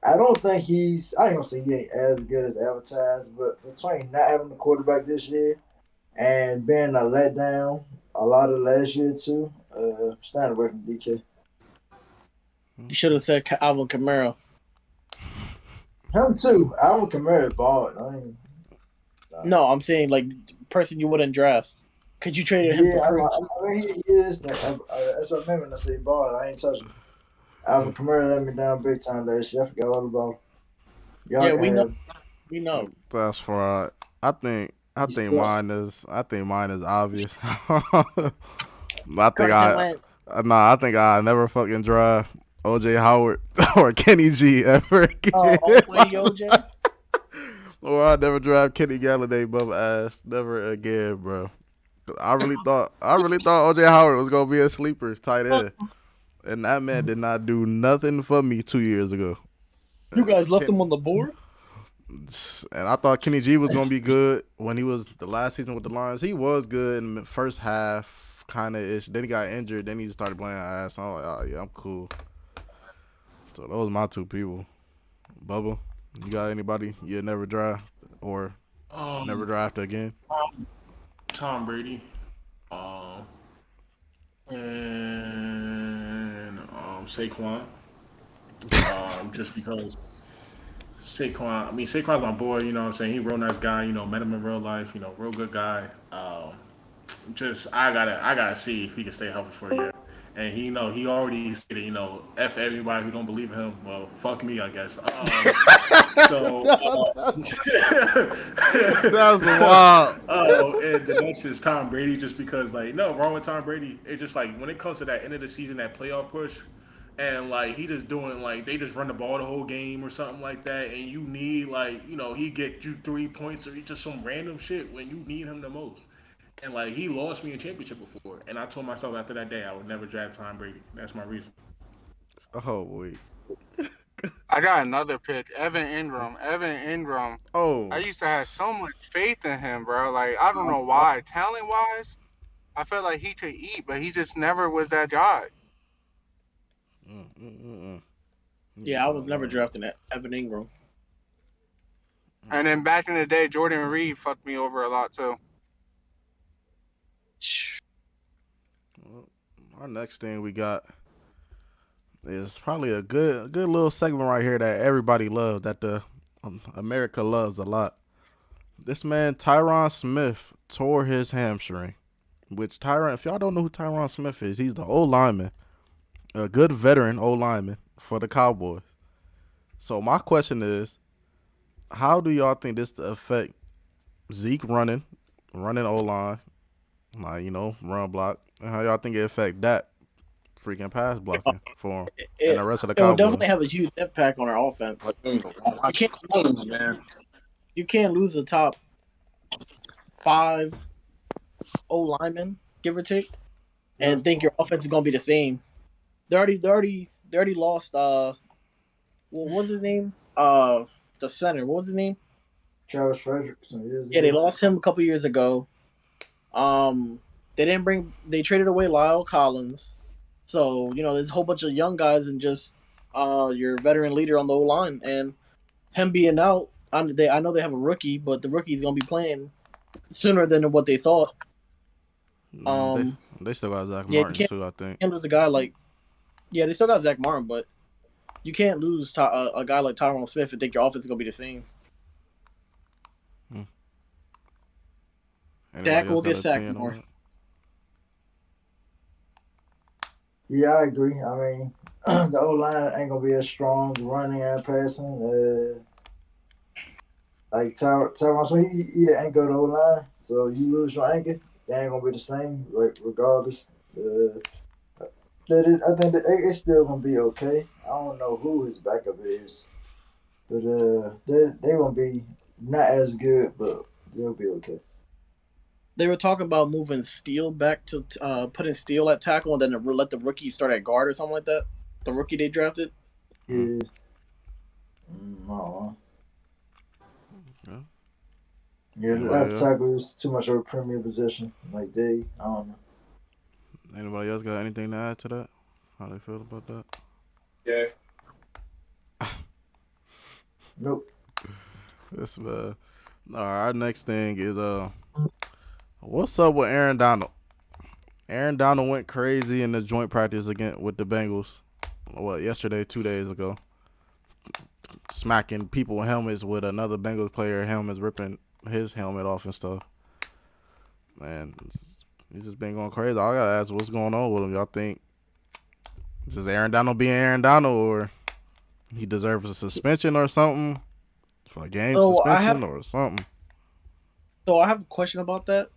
I don't think I ain't gonna say he ain't as good as advertised, but between not having the quarterback this year and being a letdown a lot of last year too, stand away from DK. You should have said Alvin Kamara. Him too. Alvin Kamara balled. I ain't, nah. No, I'm saying like person you wouldn't draft. Cause you traded him for Yeah, Kirk. I mean he is. That's what I meant when I say balled. I ain't touching. Alvin Kamara let me down big time last year. I forgot all about him. Y'all Yeah, can we know. have. We know. that's fraud. I think. I He think stuck. mine is. I think mine is obvious. I think Carson Wentz. I think I never fucking draft OJ Howard or Kenny G ever again. Wait, OJ. Or I never draft Kenny Galladay above ass. Never again, bro. I really thought OJ Howard was gonna be a sleeper tight end. And that man did not do nothing for me 2 years ago. You guys left Ken- him on the board. And I thought Kenny G was gonna be good when he was the last season with the Lions. He was good in the first half, kind of ish. Then he got injured. Then he started playing ass. I'm like, oh yeah, I'm cool. So those are my two people. Bubba, you got anybody you never draft or never Um, draft again? Tom Brady. Um, and Saquon. Just because Saquon, I mean Saquon's my boy. You know what I'm saying? He real nice guy. Met him in real life. Real good guy. Just I gotta see if he can stay healthy for a year. And he already stated, f everybody who don't believe in him. Well, fuck me, I guess. So, That's wild. oh, and the next is Tom Brady, just because like no wrong with Tom Brady. It's just like when it comes to that end of the season, that playoff push, and like he just doing like they just run the ball the whole game or something like that, and you need like he get you 3 points or he just some random shit when you need him the most. And like he lost me a championship before, and I told myself after that day I would never draft Tom Brady. That's my reason. Oh wait. I got another pick, Evan Ingram. Evan Ingram. I Oh, used to have so much faith in him, bro. Like I don't know why. Talent wise, I felt like he could eat, but he just never was that guy. mm, mm, mm, mm. Yeah, I Yeah, was never drafting that Evan Ingram. And then back in the day, Jordan Reed fucked me over a lot too. well, our next thing we got is probably a good little segment right here that everybody loves, that the America loves a lot. This man Tyron Smith tore his hamstring. Which Tyron, if y'all don't know who Tyron Smith is, he's the old lineman, a good veteran old lineman for the Cowboys. So my question is, how do y'all think this to affect Zeke running O line, like run block, and how y'all think it affect that freaking pass blocking for him and It, the rest of the it will Cowboys? definitely have a huge impact on our Like, offense. You watch can't Jones, man. you can't lose the top 5 O linemen, give or take, and think your offense is gonna be the same. They already lost. What was his name? The center. What was his name? Travis Frederick some years Yeah, they ago. lost him a couple years ago. They didn't bring. They traded away Lyle Collins. So there's a whole bunch of young guys and just your veteran leader on the O line, and him being out. I know they have a rookie, but the rookie's gonna be playing sooner than what they thought. Mm, they Um, they still got Zach yeah, you Martin too, I think. can't lose a guy like yeah, they still got Zach Martin, but you can't lose a guy like Tyron Smith and think your offense is gonna be the same. Hmm. Dak Anybody else will got get an sacked opinion on more. that? Yeah, I agree. I mean, the O line ain't gonna be as strong running and passing. Like Tyron Smith, he either ain't go to O line, so you lose your anchor, they ain't gonna be the same. Like regardless, uh, I think that it's still gonna be okay. I don't know who his backup is, but they gonna be not as good, but they'll be okay. They were talking about moving Steele back to putting Steele at tackle and then let the rookie start at guard or something like that. The rookie they drafted. Hmm. Yeah, I don't know. Yeah. Yeah, the Anybody left else? tackle is too much of a premier position. Like I don't know. Anybody else got anything to add to that? How they feel about that? Yeah. Nope. This all right, our next thing is what's up with Aaron Donald? Aaron Donald went crazy in the joint practice again with the Bengals. What, yesterday, 2 days ago, smacking people in helmets with another Bengals player helmets, ripping his helmet off and stuff. Man, he's just been going crazy. I gotta ask, what's going on with him? Y'all think this is Aaron Donald being Aaron Donald, or he deserves a suspension or something, for a game So I suspension have or something? so I have a question about that.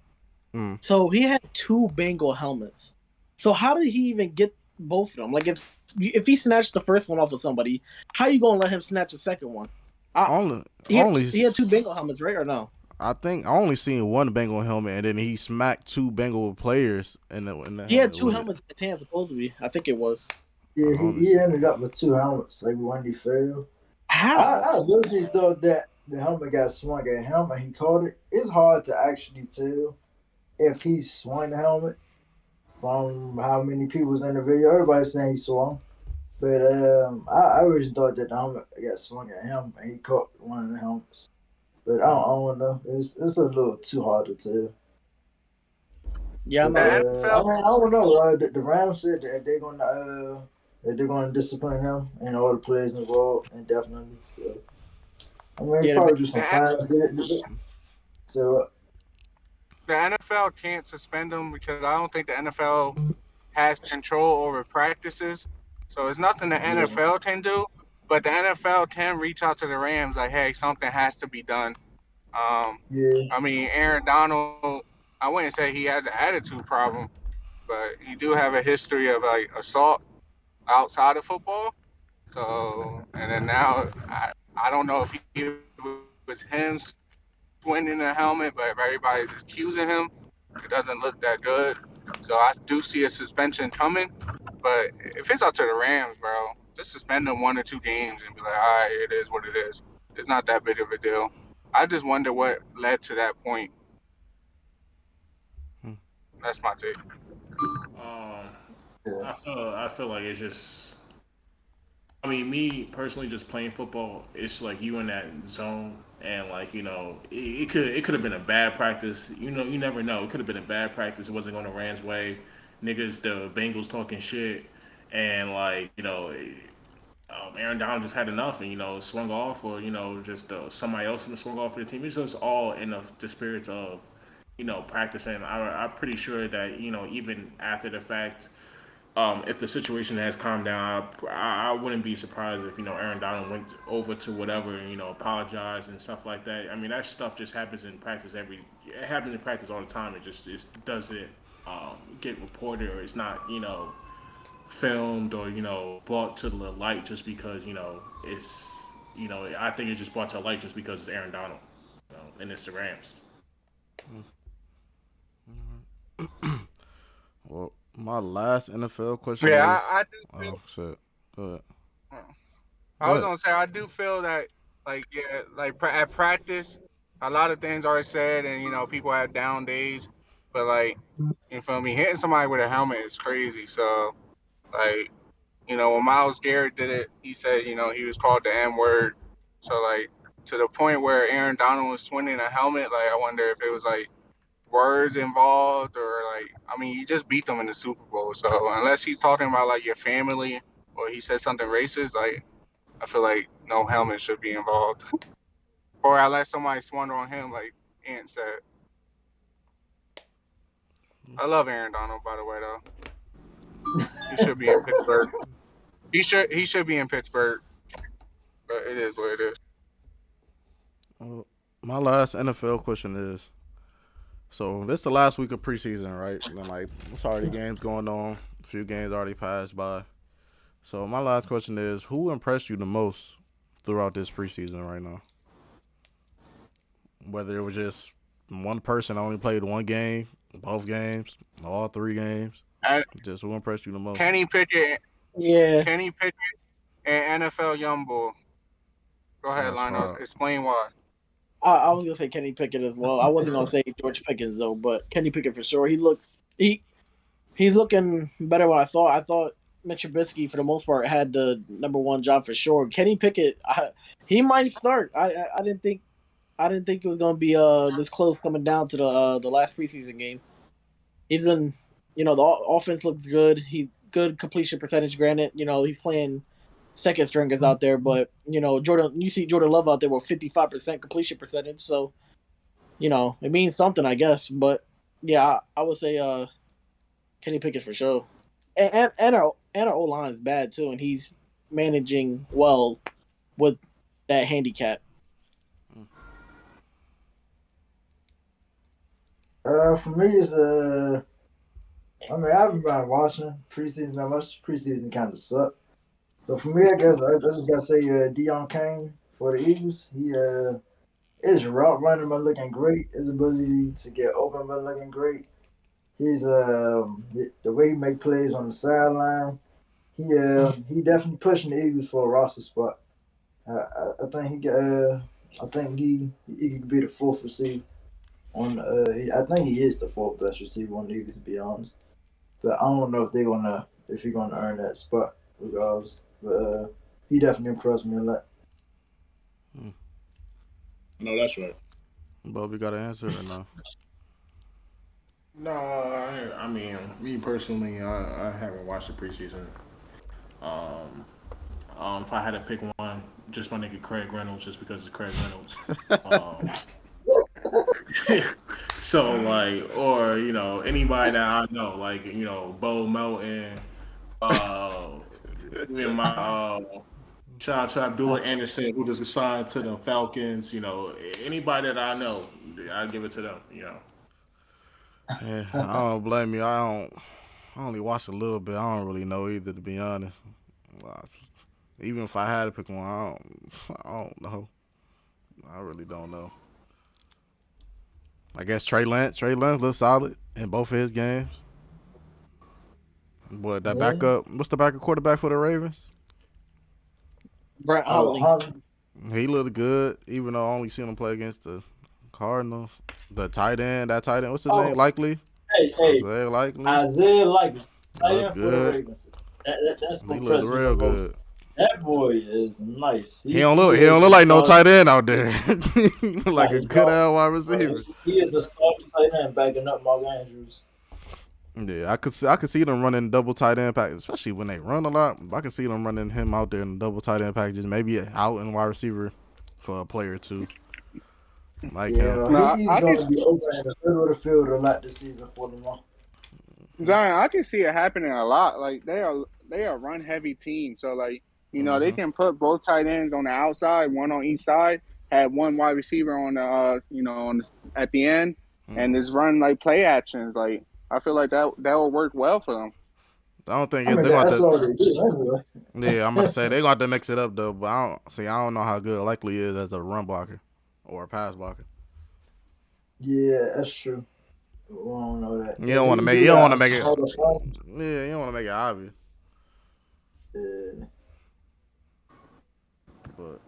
Mm. So he had 2 Bengal helmets. So how did he even get both of them? Like if he snatched the first one off of somebody, how you gonna let him snatch the second one? I, Only, he had only, he had 2 Bengal helmets, right or no? I think I only seen one Bengal helmet, and then he smacked 2 Bengal players in the He had helmet two with it. helmets in his hand supposedly. I think it was. Yeah, I only he see. ended up with two helmets. Like when he fell. How? I originally thought that the helmet got swung at him and he caught it. It's hard to actually tell if he swung the helmet from how many people was in the video. Everybody's saying he swung. But I originally thought that the helmet got swung at him and he caught one of the helmets. But I don't know. It's a little too hard to tell. Yeah, I'm But The not. I NFL, mean, I don't know. The Rams said that they're gonna discipline him and all the players involved indefinitely. So I mean, Yeah, probably do the, some fines. So the NFL can't suspend him because I don't think the NFL has control over practices. So it's nothing the yeah, NFL can do, but the NFL can reach out to the Rams like, hey, something has to be done. yeah, I mean, Aaron Donald, I wouldn't say he has an attitude problem, but he do have a history of like assault outside of football. So, and then now I don't know if it was him swinging the helmet, but everybody's accusing him. It doesn't look that good. So I do see a suspension coming. But if it's up to the Rams, bro, just suspend him 1 or 2 games and be like, all right, it is what it is. It's not that big of a deal. I just wonder what led to that point. Hmm. That's my take. Um, Yeah. I feel like it's just. I mean, me personally, just playing football, it's like you in that zone, and like it could have been a bad practice. You never know. It could have been a bad practice. It wasn't going to Rams' way. Niggas, the Bengals talking shit, and like Aaron Donald just had enough, and swung off, or just somebody else in the swung off for the team. It's just all in the spirits of practicing. I'm pretty sure that even after the fact, if the situation has calmed down, I wouldn't be surprised if Aaron Donald went over to whatever and apologized and stuff like that. I mean, that stuff just happens in practice. It happens in practice all the time. It doesn't get reported, or it's not filmed, or brought to the light just because it's I think it's just brought to light just because it's Aaron Donald, and it's the Rams. Well, my last NFL question Yeah, is. I do feel. Oh shit. Go ahead. I Go was ahead. gonna say I do feel that like yeah, like at practice, a lot of things are said, and people have down days, but like you feel me, hitting somebody with a helmet is crazy. So like when Miles Garrett did it, he said he was called the N word. So like to the point where Aaron Donald was swinging a helmet, like I wonder if it was like words involved, or like I mean you just beat them in the Super Bowl. So unless he's talking about like your family, or he said something racist, like I feel like no helmet should be involved. Or unless somebody swung on him, like Ant said. I love Aaron Donald, by the way, though. He should be in Pittsburgh. He should be in Pittsburgh, but it is what it is. Well, my last NFL question is. So this the last week of preseason, right? And like it's already games going on. A few games already passed by. So my last question is, who impressed you the most throughout this preseason right now? Whether it was just one person only played one game, both games, all 3 games. And Just who impressed you the most? Kenny Pickett, Yeah, Kenny Pickett, and NFL Youngbull. Go ahead, That's Lionel. fine. Explain why. I was gonna say Kenny Pickett as well. I wasn't gonna say George Pickens though, but Kenny Pickett for sure. He's looking better than I thought. I thought Mitch Trubisky for the most part had the #1 job for sure. Kenny Pickett, he might start. I didn't think it was gonna be this close coming down to the last preseason game. He's been, the offense looks good. He good completion percentage. Granted, he's playing second stringers out there, but you see Jordan Love out there with 55% completion percentage, so it means something, I guess. But yeah, I would say Kenny Pickett for sure, and our O line is bad too, and he's managing well with that handicap. For me, it's I mean, I haven't been watching preseason that much. Preseason kind of sucked. But for me, I guess I just gotta say Deion Kane for the Eagles. His route running been looking great. His ability to get open been looking great. He's the way he make plays on the sideline. He definitely pushing the Eagles for a roster spot. I think he got. I think he could be the fourth receiver on. I think he is the fourth best receiver on the Eagles, to be honest. But I don't know if he's gonna earn that spot regardless. But he definitely impressed me a lot. No, that's right. Both you got an answer or no? No, I mean, me personally, I haven't watched the preseason. Um, if I had to pick one, just my nigga Craig Reynolds, just because it's Craig Reynolds. Um, so like, or anybody that I know, like Bo Melton, uh, even my shout out to Abdullah Anderson, who just signed to the Falcons. Anybody that I know, I give it to them. Yeah, I don't blame you. I only watched a little bit. I don't really know either, to be honest. Well, even if I had to pick one, I don't know. I really don't know. I guess Trey Lance. Trey Lance looks solid in both of his games. But that Yeah. backup, what's the backup quarterback for the Ravens? Brett Oh, Hundley. Huntley. He looked good, even though I only seen him play against the Cardinals. The tight end, what's his name? Oh, Likely? hey, Isaiah Likely. Isaiah Likely, tight Looked end for the good. Ravens. That's He what looked impressed me the real most. good. That boy is nice. He don't look like no tight end out there. He look like a He good don't. wide But receiver. he is a starting tight end backing up Mark Andrews. Yeah, I could see them running double tight end packages, especially when they run a lot. I could see them running him out there in double tight end packages, maybe out in wide receiver for a player or two, like him. Yeah, No, he's I can going to be open in the middle of the field a lot this season for them. Zion. I can see it happening a lot. Like they are run heavy team, so like they Mm-hmm. can put both tight ends on the outside, one on each side, have one wide receiver on the at the end, and Mm-hmm. just run like play actions. Like I feel like that will work well for them. I don't think I mean, they're going that's to. all they do anyway. Yeah, I'm about to say they're going to mix it up though. But I don't know how good Likely is as a run blocker or a pass blocker. Yeah, that's true. We don't know that. You don't want to He make. do You don't want got to a make it. smaller frame. Yeah, you don't want to make it obvious. Yeah. But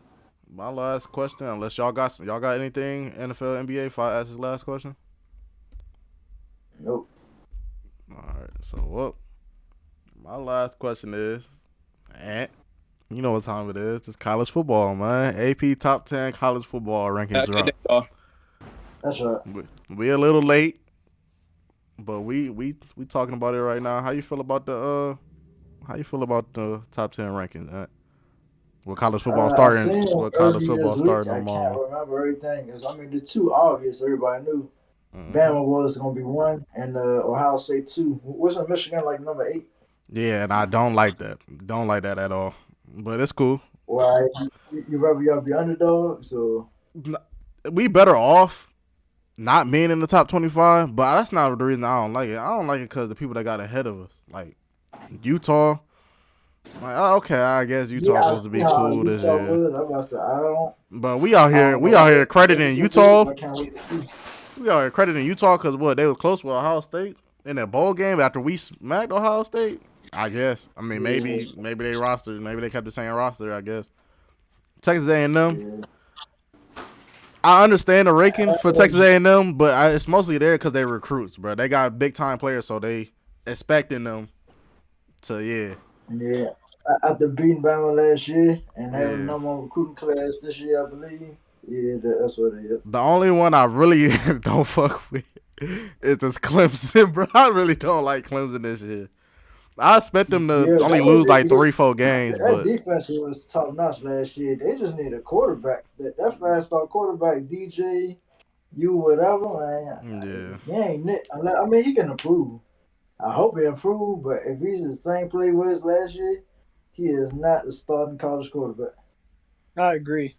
my last question, unless y'all got anything NFL NBA, if I ask this last question. Nope. All right. So what? My last question is, and you know what time it is? It's college football, man. AP top 10 college football rankings drop. That's right. We a little late, but we talking about it right now. How you feel about the top 10 rankings? With college football I seen starting, him with college early football this week. starting I can't tomorrow. remember everything. The two obvious everybody knew. Mm-hmm. Bama was going to be 1 and Ohio State 2. Wasn't Michigan like number 8? Yeah, and I don't like that. Don't like that at all. But it's cool. Why? You rather y'all be underdogs? So We better off not being in the top 25, but that's not the reason I don't like it. I don't like it because the people that got ahead of us, like Utah. Like, okay, I guess Utah I supposed to see be how cool this Utah year. was. I'm about to say, But we out here know. crediting So Utah. I can't wait to see. We out here crediting Utah because they were close with Ohio State in that bowl game after we smacked Ohio State. I guess. I mean, maybe they rostered. Maybe they kept the same roster. I guess. Texas A&M. Yeah. I understand the ranking for Texas A&M, but it's mostly there because they recruits, bro. They got big time players, so they expecting them to Yeah. After beating Bama last year and having number one recruiting class this year, I believe. Yeah, that's what it is. The only one I really don't fuck with is this Clemson, bro. I really don't like Clemson this year. I expect them to only lose like 3-4 games, that defense was top notch last year. They just need a quarterback. That fast start quarterback, DJ, whatever, man. Yeah. He ain't it. I mean, he can improve. I hope he improve, but if he's the same play he was last year, he is not the starting college quarterback. I agree.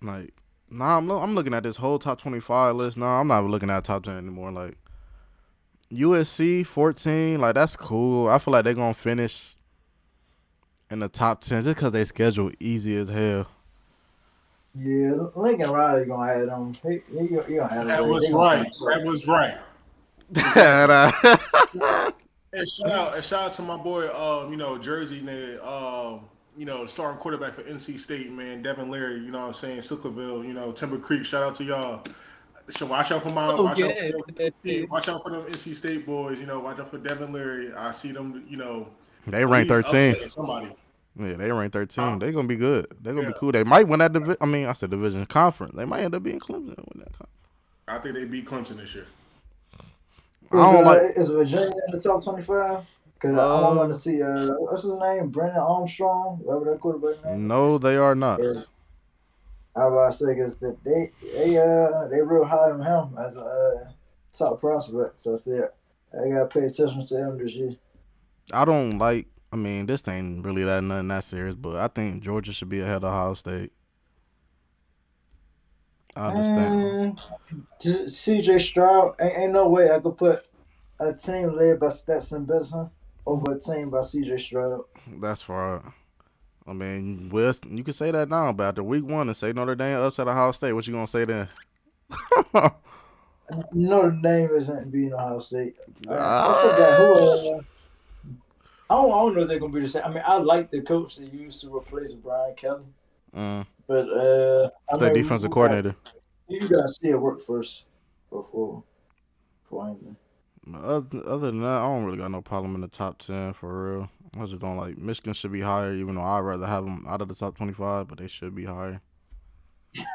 Like, nah, I'm looking at this whole top 25 list. Nah, I'm not looking at top 10 anymore. Like, USC 14, like that's cool. I feel like they're gonna finish in the top 10 just because they schedule easy as hell. Yeah, Lincoln Riley gonna have them. He gonna have them. That was right. That was right. And shout out to my boy, Jersey nigga, starting quarterback for NC State, man, Devin Leary. You know what I'm saying, Sicklerville, Timber Creek. Shout out to y'all. So watch out for watch out for them NC State boys. Watch out for Devin Leary. I see them. They ranked 13. Somebody. Yeah, they ranked 13. They're gonna be good. They're gonna be cool. They might win that division. I mean, I said division conference. They might end up being Clemson with that conference. I think they beat Clemson this year. Is Virginia in the top 25? Because I want to see what's his name, Brendan Armstrong, whatever that quarterback name. No, they are not. Yeah. I was about to say because they real high on him as a top prospect. So I said I gotta pay attention to him this year. I don't like. I mean, this ain't really nothing that serious, but I think Georgia should be ahead of Ohio State. I understand. CJ Stroud, ain't no way I could put a team led by Stetson Benson over a team by CJ Stroud. That's right. I mean, you can say that now, but after week 1 and say Notre Dame upset Ohio State, what you gonna say then? Notre Dame isn't beating Ohio State. I forgot who. don't know if they're gonna be the same. I mean, I like the coach they used to replace Brian Kelly, Mm. but I Their mean, defensive coordinator. you gotta see it work first before anything. Other than that, I don't really got no problem in the top 10 for real. I just don't like Michigan should be higher, even though I'd rather have them out of the top 25, but they should be higher.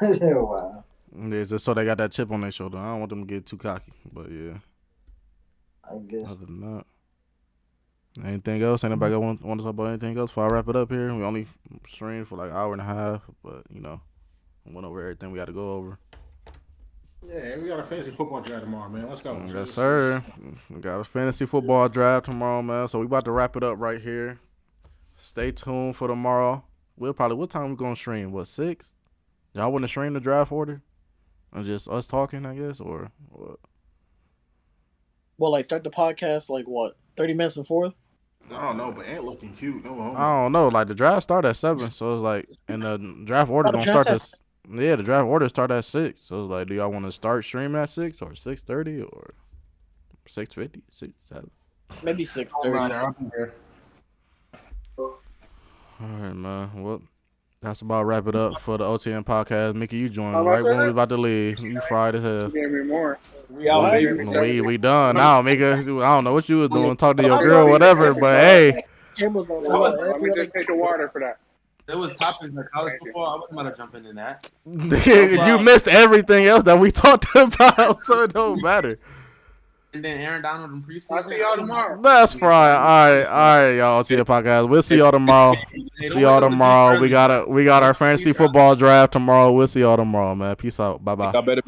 Wow. Yeah, just so they got that chip on their shoulder. I don't want them to get too cocky, but yeah. I guess. Other than that, anything else? Anybody want to talk about anything else before I wrap it up here? We only streamed for like an hour and a half, but went over everything we got to go over. Yeah, we got a fantasy football draft tomorrow, man. Let's go. Yes, sir. We got a fantasy football draft tomorrow, man. So we about to wrap it up right here. Stay tuned for tomorrow. What time we gonna stream? What, 6? Y'all want to stream the draft order? Or just us talking, I guess, or what? Well, like start the podcast like what 30 minutes before. I don't know, but Ant looking cute. No homo. I don't know. Like the draft start at 7, so it's like, and the draft order don't start at. Yeah, the draft order start at 6. So it's like, do y'all want to start streaming at 6 or 6:30 or 6:50, 6, 7? Maybe 6:30. All right, man. Well, that's about wrap it up for the OTN podcast. Mickey, you joined right when we was about to leave. You fried as hell. You gave me more. We out, baby. We done now, Mickey. I don't know what you was doing, talk to your girl, whatever. But hey, Let me just take the water for that. There was topics in college football. I wasn't about to jump into that. you missed everything else that we talked about, so it don't matter. And then Aaron Donald in preseason. I'll see y'all tomorrow. That's fine. All right, y'all. See the podcast. We'll see y'all tomorrow. See y'all tomorrow. We got our fantasy football draft tomorrow. We'll see y'all tomorrow, man. Peace out. Bye bye. Y'all better be